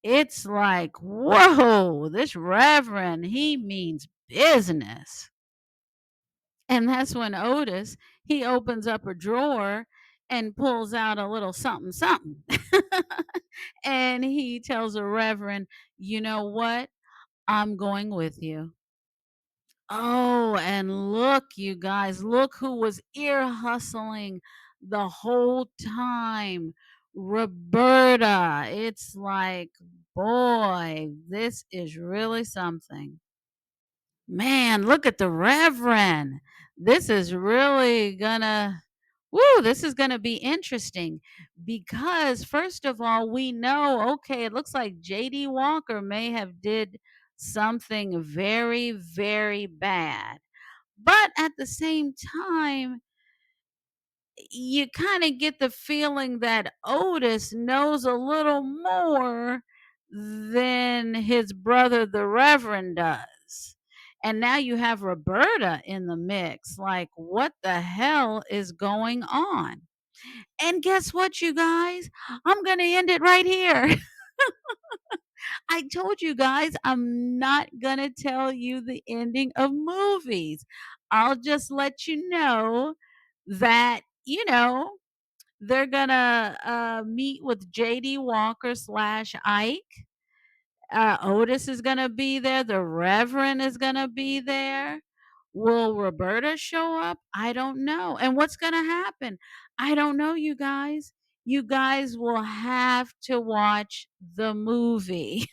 Speaker 1: It's like, whoa, this Reverend, he means business. And that's when Otis, he opens up a drawer and pulls out a little something, something. And he tells the Reverend, "You know what? I'm going with you." Oh, and look, you guys, look who was ear hustling the whole time. Roberta. It's like, boy, this is really something. Man, look at the Reverend. This is really gonna, woo, this is gonna be interesting because first of all, we know, okay, it looks like JD Walker may have did something very, very bad. But at the same time, you kind of get the feeling that Otis knows a little more than his brother, the Reverend, does. And now you have Roberta in the mix. Like, what the hell is going on? And guess what, you guys? I'm going to end it right here. I told you guys I'm not going to tell you the ending of movies. I'll just let you know that, they're gonna meet with JD Walker slash Ike. Otis is gonna be there. The Reverend is gonna be there. Will Roberta show up? I don't know. And what's gonna happen? I don't know, you guys. You guys will have to watch the movie.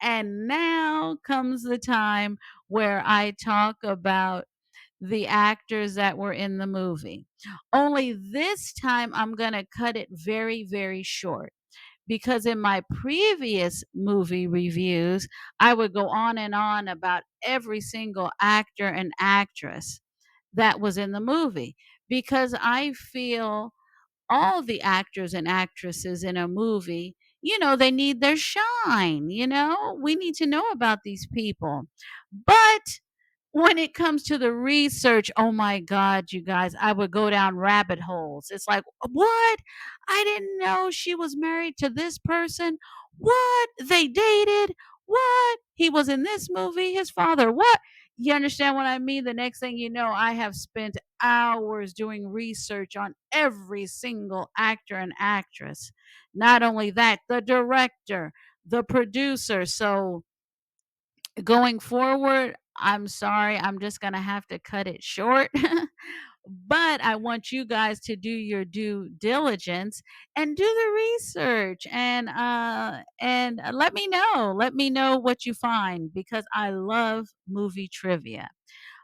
Speaker 1: And now comes the time where I talk about the actors that were in the movie. Only this time I'm going to cut it very, very short because in my previous movie reviews, I would go on and on about every single actor and actress that was in the movie because I feel all the actors and actresses in a movie, they need their shine, we need to know about these people. But when it comes to the research, oh my God, you guys, I would go down rabbit holes. It's like, what? I didn't know she was married to this person. What? They dated. What? He was in this movie. His father. What? You understand what I mean? The next thing you know, I have spent hours doing research on every single actor and actress. Not only that, the director, the producer. So, going forward, I'm sorry, I'm just going to have to cut it short. But I want you guys to do your due diligence and do the research and let me know what you find because I love movie trivia.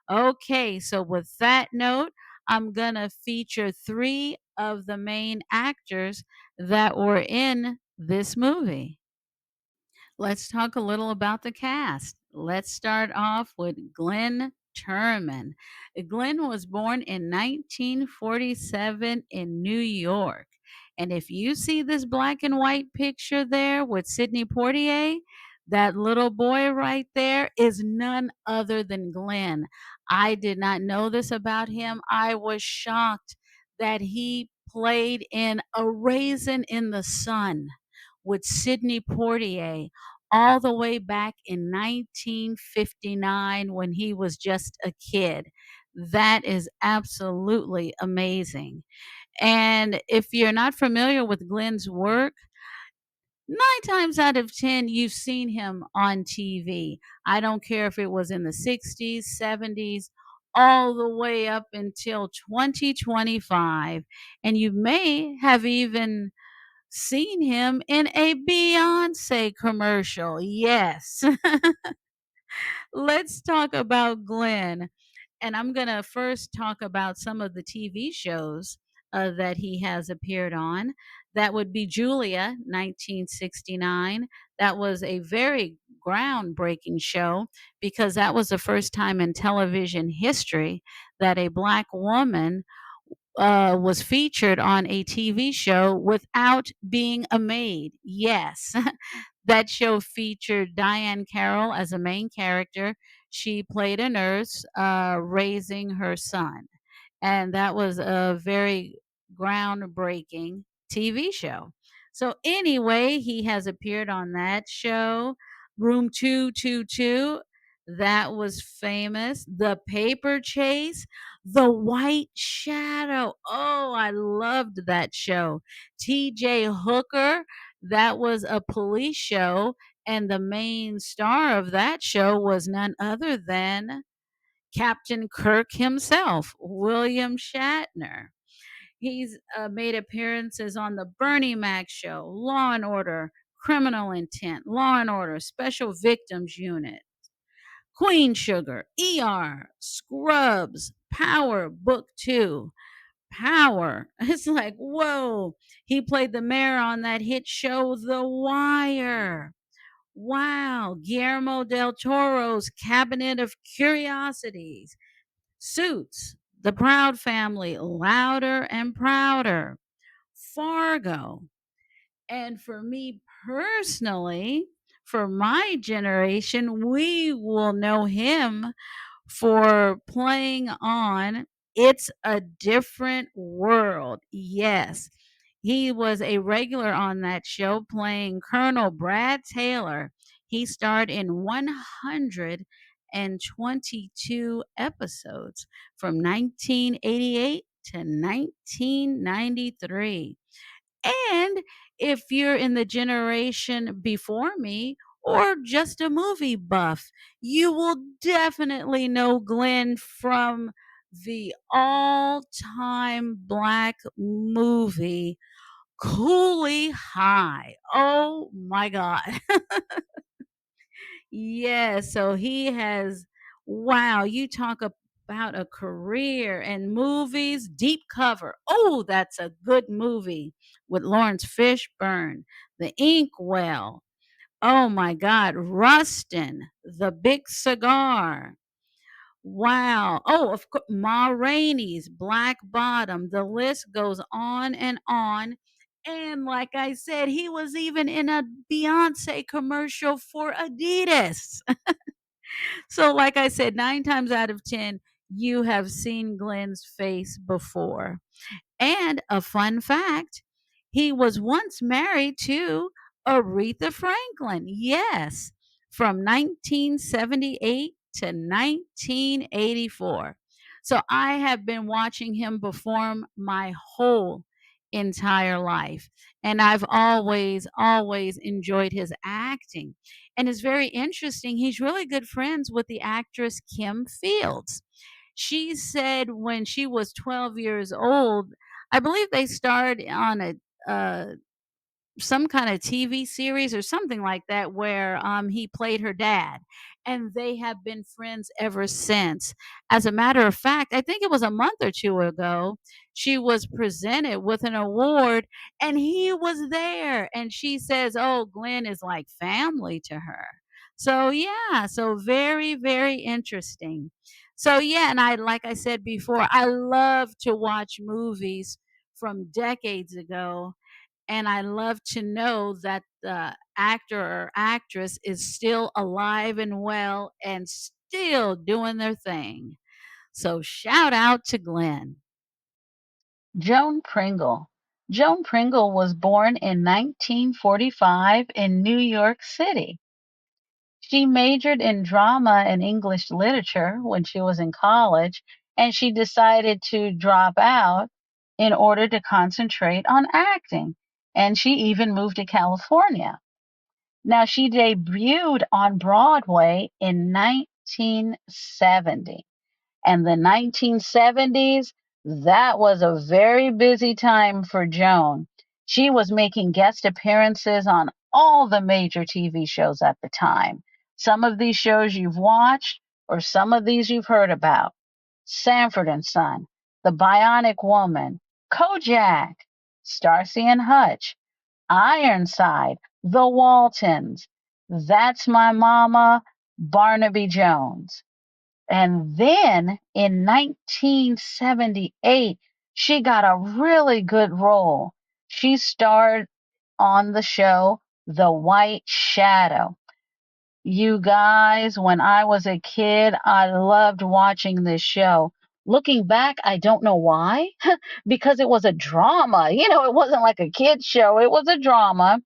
Speaker 1: Okay, so with that note, I'm going to feature 3 of the main actors that were in this movie. Let's talk a little about the cast. Let's start off with Glenn Turman. Glenn was born in 1947 in New York. And if you see this black and white picture there with Sidney Poitier, that little boy right there is none other than Glenn. I did not know this about him. I was shocked that he played in A Raisin in the Sun with Sidney Poitier all the way back in 1959 when he was just a kid. That is absolutely amazing. And if you're not familiar with Glenn's work, 9 times out of 10, you've seen him on TV. I don't care if it was in the 60s, 70s, all the way up until 2025. And you may have even seen him in a Beyoncé commercial. Yes. Let's talk about Glenn. And I'm going to first talk about some of the TV shows that he has appeared on. That would be Julia, 1969. That was a very groundbreaking show because that was the first time in television history that a black woman was featured on a TV show without being a maid. Yes, that show featured Diane Carroll as a main character. She played a nurse raising her son. And that was a very groundbreaking TV show. So, anyway, he has appeared on that show. Room 222, that was famous. The Paper Chase, The White Shadow. Oh, I loved that show. TJ Hooker, that was a police show. And the main star of that show was none other than Captain Kirk himself, William Shatner. He's made appearances on the Bernie Mac show, Law and Order, Criminal Intent, Law and Order, Special Victims Unit, Queen Sugar, ER, Scrubs, Power, Book 2. Power. It's like, whoa. He played the mayor on that hit show, The Wire. Wow. Guillermo del Toro's Cabinet of Curiosities. Suits, The Proud Family, Louder and Prouder, Fargo. And for me personally, for my generation, we will know him for playing on It's a Different World. Yes. He was a regular on that show playing Colonel Brad Taylor. He starred in 122 episodes from 1988 to 1993. And if you're in the generation before me or just a movie buff, you will definitely know Glenn from the all time black movie Cooley High. Oh my God. Yes, so he has, wow, you talk about a career and movies, Deep Cover. Oh, that's a good movie with Lawrence Fishburne, The Inkwell. Oh my God, Rustin, The Big Cigar. Wow. Oh, of course, Ma Rainey's Black Bottom. The list goes on and on. And like I said, he was even in a Beyonce commercial for Adidas. So, like I said, 9 times out of 10, you have seen Glenn's face before. And a fun fact, he was once married to Aretha Franklin. Yes, from 1978 to 1984. So I have been watching him perform my whole entire life. And I've always enjoyed his acting. And it's very interesting. He's really good friends with the actress Kim Fields. She said when she was 12 years old, I believe they starred on a uh, some kind of TV series or something like that where he played her dad. And they have been friends ever since. As a matter of fact, I think it was a month or two ago, she was presented with an award and he was there. And she says, "Oh, Glenn is like family to her." So, yeah, so very, very interesting. So, yeah, and like I said before, I love to watch movies from decades ago, and I love to know that the actor or actress is still alive and well and still doing their thing. So shout out to Glenn.
Speaker 2: Joan Pringle. Joan Pringle was born in 1945 in New York City. She majored in drama and English literature when she was in college, and she decided to drop out in order to concentrate on acting. And she even moved to California. Now, she debuted on Broadway in 1970. And the 1970s, that was a very busy time for Joan. She was making guest appearances on all the major TV shows at the time. Some of these shows you've watched, or some of these you've heard about. Sanford and Son, The Bionic Woman, Kojak, Starsky and Hutch, Ironside, The Waltons, That's My Mama, Barnaby Jones. And then in 1978, she got a really good role. She starred on the show The White Shadow. You guys, when I was a kid, I loved watching this show. Looking back, I don't know why, because it was a drama. It wasn't like a kid's show, it was a drama,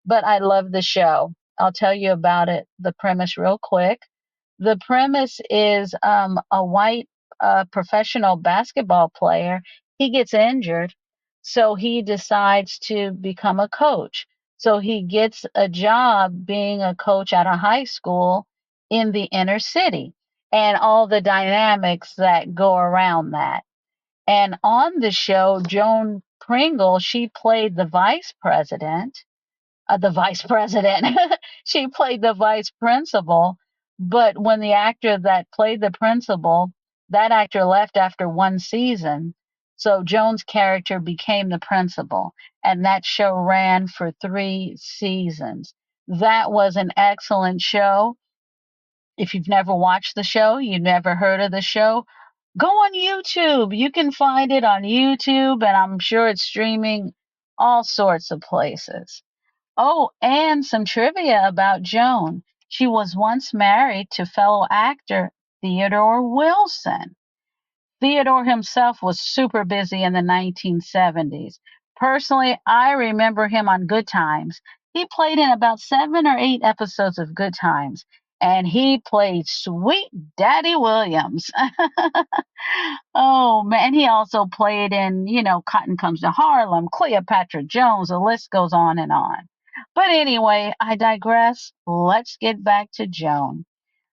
Speaker 2: but I loved the show. I'll tell you about it, the premise, real quick. The premise is a white professional basketball player. He gets injured, so he decides to become a coach. So he gets a job being a coach at a high school in the inner city and all the dynamics that go around that. And on the show, Joan Pringle, she played the vice president. She played the vice principal. But when the actor that played the principal, that actor left after one season. So Joan's character became the principal. And that show ran for 3 seasons. That was an excellent show. If you've never watched the show, you've never heard of the show, go on YouTube. You can find it on YouTube, and I'm sure it's streaming all sorts of places. Oh, and some trivia about Joan. She was once married to fellow actor Theodore Wilson. Theodore himself was super busy in the 1970s. Personally, I remember him on Good Times. He played in about 7 or 8 episodes of Good Times, and he played Sweet Daddy Williams. Oh man, he also played in, Cotton Comes to Harlem, Cleopatra Jones, the list goes on and on. But anyway, I digress. Let's get back to Joan.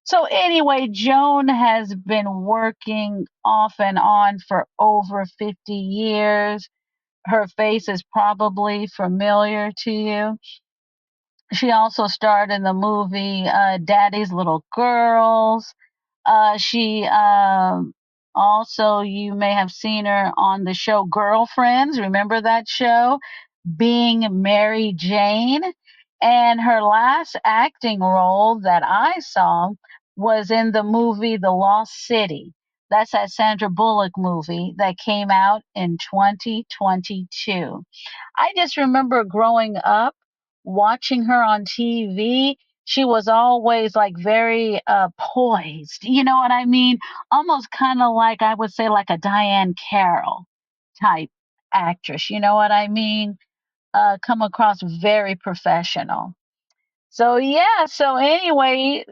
Speaker 2: So anyway, Joan has been working off and on for over 50 years. Her face is probably familiar to you. She also starred in the movie Daddy's Little Girls. She also, you may have seen her on the show Girlfriends. Remember that show? Being Mary Jane. And her last acting role that I saw was in the movie The Lost City. That's that Sandra Bullock movie that came out in 2022. I just remember growing up watching her on TV. She was always like very poised. You know what I mean? Almost kind of like I would say like a Diane Carroll type actress. You know what I mean? Come across very professional. So yeah, so anyway,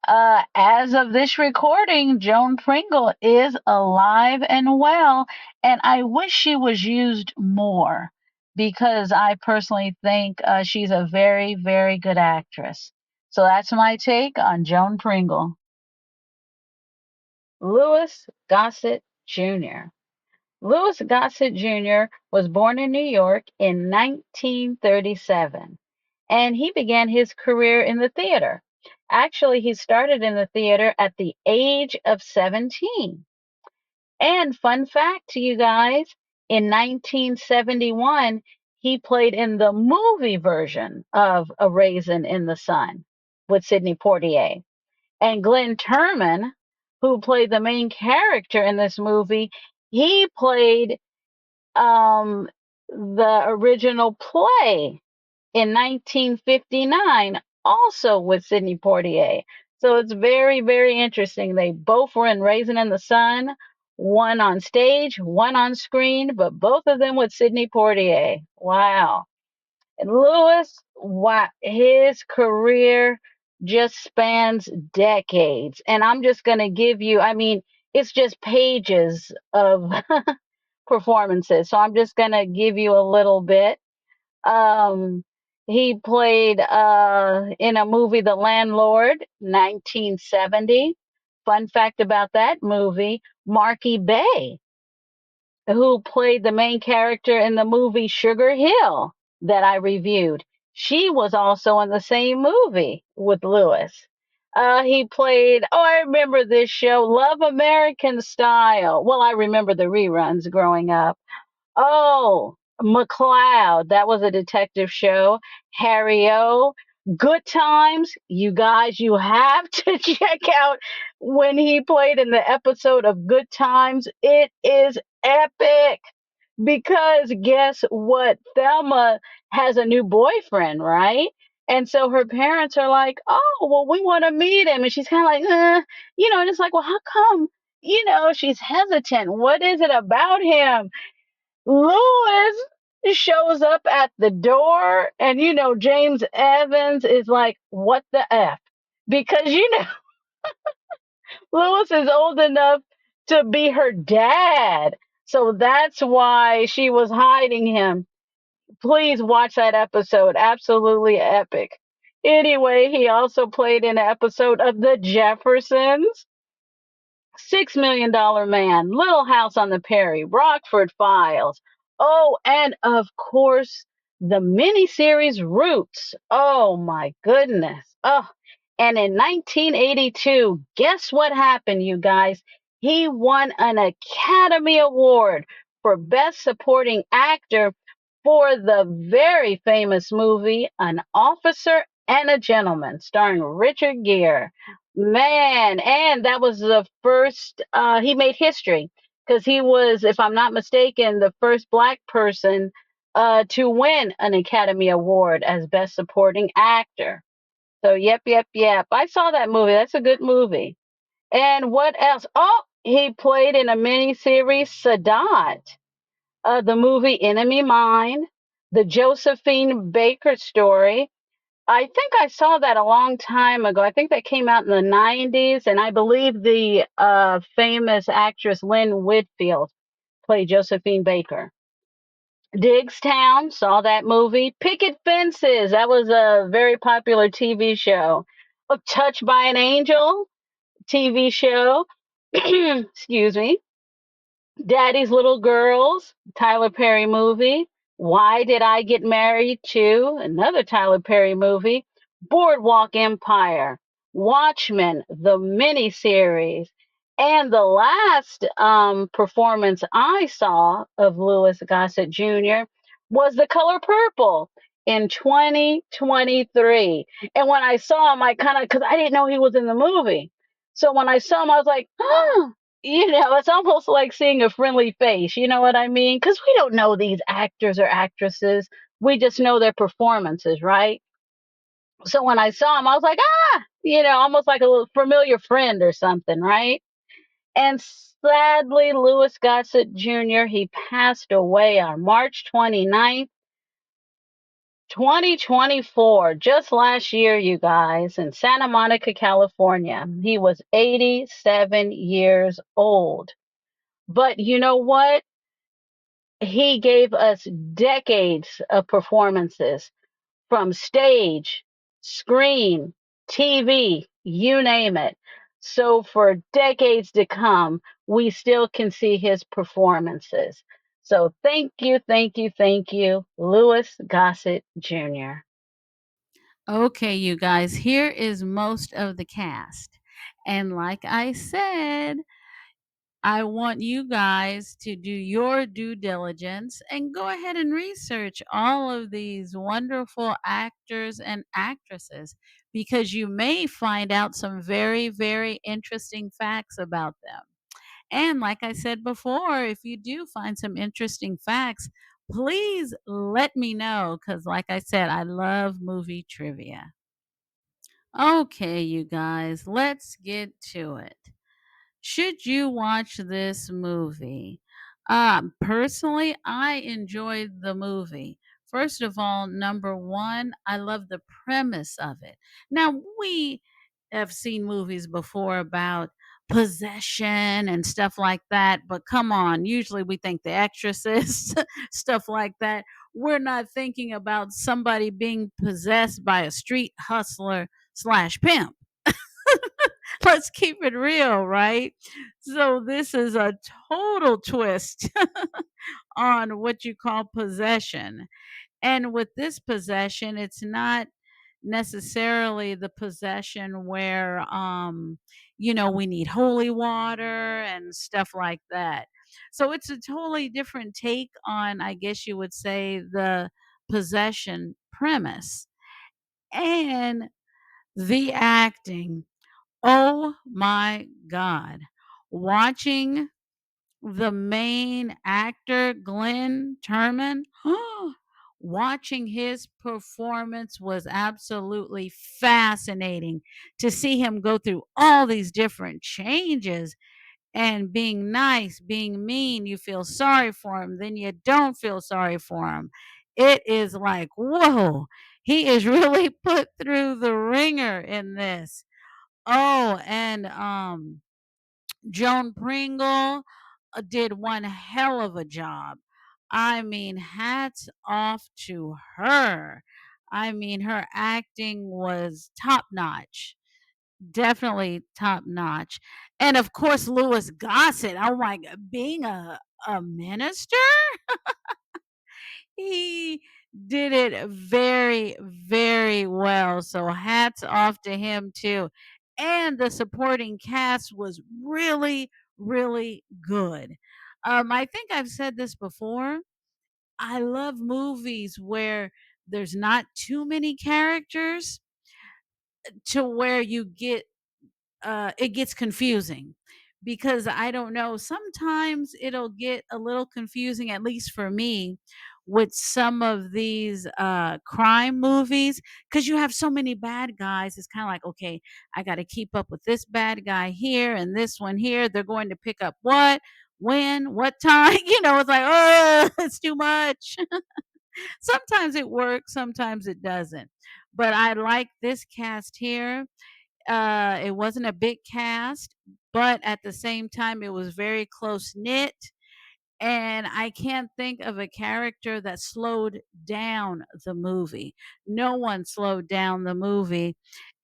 Speaker 2: as of this recording, Joan Pringle is alive and well, and I wish she was used more because I personally think she's a very, very good actress. So that's my take on Joan Pringle. Louis Gossett Jr. Louis Gossett Jr. was born in New York in 1937, and he began his career in the theater. Actually, he started in the theater at the age of 17. And fun fact to you guys, in 1971, he played in the movie version of A Raisin in the Sun with Sidney Poitier. And Glenn Turman, who played the main character in this movie, he played the original play in 1959, also with Sidney Poitier. So it's very, very interesting. They both were in Raisin in the Sun, one on stage, one on screen, but both of them with Sidney Poitier. Wow. And Lewis, wow, his career just spans decades. And I'm just going to give you, I mean, it's just pages of performances. So I'm just going to give you a little bit. Um, he played in a movie, The Landlord, 1970. Fun fact about that movie, Marky Bay, who played the main character in the movie Sugar Hill that I reviewed. She was also in the same movie with Lewis. He played, oh, I remember this show, Love American Style. Well, I remember the reruns growing up. Oh, McCloud. That was a detective show. Harry O. Good Times. You guys, you have to check out when he played in the episode of Good Times. It is epic because guess what? Thelma has a new boyfriend, right? And so her parents are like, oh, well, we want to meet him. And she's kind of like, and it's like, well, how come? She's hesitant. What is it about him? Lewis shows up at the door, and James Evans is like, "What the f?" Because Lewis is old enough to be her dad, so that's why she was hiding him. Please watch that episode; absolutely epic. Anyway, he also played in an episode of The Jeffersons. $6 Million Man, Little House on the Prairie, Rockford Files. Oh, and of course, the miniseries Roots. Oh my goodness. Oh, and in 1982, guess what happened, you guys? He won an Academy Award for Best Supporting Actor for the very famous movie An Officer and a Gentleman, starring Richard Gere. Man, and that was the first, he made history because he was, if I'm not mistaken, the first Black person to win an Academy Award as Best Supporting Actor. So, yep, yep, yep. I saw that movie. That's a good movie. And what else? Oh, he played in a miniseries, Sadat, the movie Enemy Mine, the Josephine Baker story. I think I saw that a long time ago. I think that came out in the 90s, and I believe the famous actress Lynn Whitfield played Josephine Baker. Digstown, saw that movie. Picket Fences, that was a very popular TV show. Oh, Touched by an Angel TV show. Excuse me. Daddy's Little Girls, Tyler Perry movie. Why Did I Get Married to? Another Tyler Perry movie. Boardwalk Empire, Watchmen, the miniseries. And the last performance I saw of Louis Gossett Jr. was The Color Purple in 2023. And when I saw him, I kind of, because I didn't know he was in the movie. So when I saw him, I was like, oh, it's almost like seeing a friendly face. You know what I mean? Because we don't know these actors or actresses. We just know their performances, right? So when I saw him, I was like, ah, almost like a little familiar friend or something, right? And sadly, Louis Gossett Jr., he passed away on March 29th, 2024, just last year, you guys, in Santa Monica, California. He was 87 years old. But you know what? He gave us decades of performances from stage, screen, TV, you name it. So for decades to come, we still can see his performances. So thank you, thank you, Louis Gossett Jr.
Speaker 1: Okay, you guys, here is most of the cast. And like I said, I want you guys to do your due diligence and go ahead and research all of these wonderful actors and actresses because you may find out some very, very interesting facts about them. And like I said before, if you do find some interesting facts, please let me know because, like I said, I love movie trivia. Okay, you guys, let's get to it. Should you watch this movie? Personally, I enjoyed the movie. First of all, number one, I love the premise of it. Now, we have seen movies before about possession and stuff like that, but come on, usually we think The Exorcist, stuff like that. We're not thinking about somebody being possessed by a street hustler slash pimp. Let's keep it real, right? So this is a total twist on what you call possession. And with this possession, it's not necessarily the possession where we need holy water and stuff like that. So it's a totally different take on, I guess you would say, the possession premise. And the acting, oh my God. Watching the main actor, Glenn Turman, watching his performance was absolutely fascinating to see him go through all these different changes and being nice, being mean. You feel sorry for him, then you don't feel sorry for him. It is like, whoa, he is really put through the ringer in this. Oh, and Joan Pringle did one hell of a job. I mean, hats off to her. I mean, her acting was top notch. Definitely top notch. And of course, Louis Gossett. Oh my God, being a minister? He did it very, very well. So hats off to him too. And the supporting cast was really, really good. I think I've said this before. I love movies where there's not too many characters to where it gets confusing because I don't know. Sometimes it'll get a little confusing, at least for me, with some of these crime movies because you have so many bad guys. It's kind of like, okay, I got to keep up with this bad guy here and this one here. They're going to pick up what, when, what time. It's like, oh, it's too much. Sometimes it works, sometimes it doesn't. But I like this cast here. It wasn't a big cast, but at the same time, it was very close knit. And I can't think of a character that slowed down the movie. No one slowed down the movie.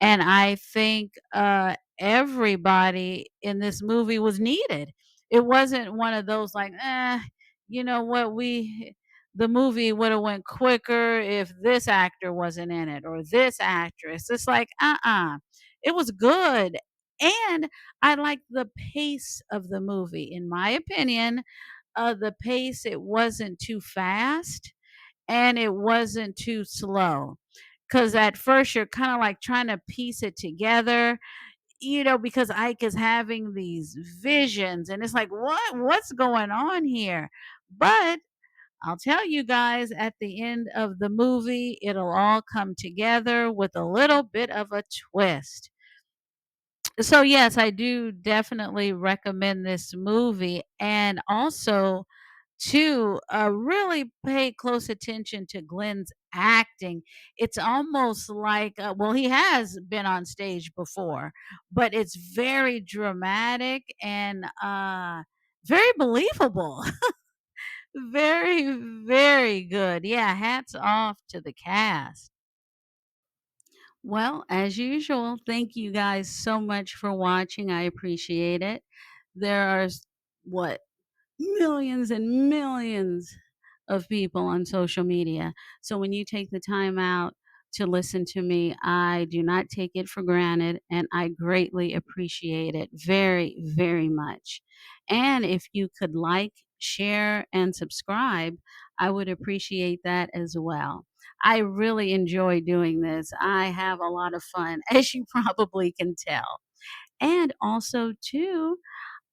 Speaker 1: And I think everybody in this movie was needed. It wasn't one of those like, you know what, the movie would have went quicker if this actor wasn't in it or this actress. It's like, it was good. And I like the pace of the movie. In my opinion, the pace, it wasn't too fast and it wasn't too slow. Because at first you're kind of like trying to piece it together, because Ike is having these visions and it's like, what's going on here? But I'll tell you guys at the end of the movie, it'll all come together with a little bit of a twist. So, yes, I do definitely recommend this movie. And also, to really pay close attention to Glenn's acting. It's almost like, well, he has been on stage before, but it's very dramatic and very believable. Very, very good. Yeah, hats off to the cast. Well, as usual, thank you guys so much for watching. I appreciate it. There are what, millions and millions of people on social media. So when you take the time out to listen to me, I do not take it for granted and I greatly appreciate it very, very much. And if you could like, share, and subscribe, I would appreciate that as well. I really enjoy doing this. I have a lot of fun, as you probably can tell. And also, too,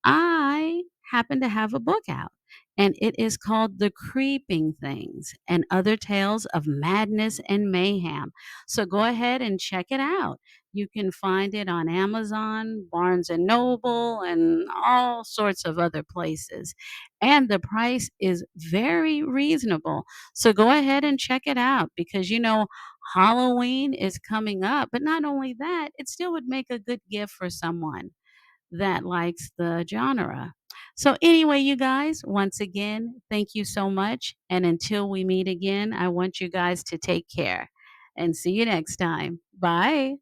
Speaker 1: I happen to have a book out, and it is called The Creeping Things and Other Tales of Madness and Mayhem. So go ahead and check it out. You can find it on Amazon, Barnes and Noble, and all sorts of other places. And the price is very reasonable. So go ahead and check it out because Halloween is coming up. But not only that, it still would make a good gift for someone that likes the genre. So, anyway, you guys, once again, thank you so much. And until we meet again, I want you guys to take care and see you next time. Bye.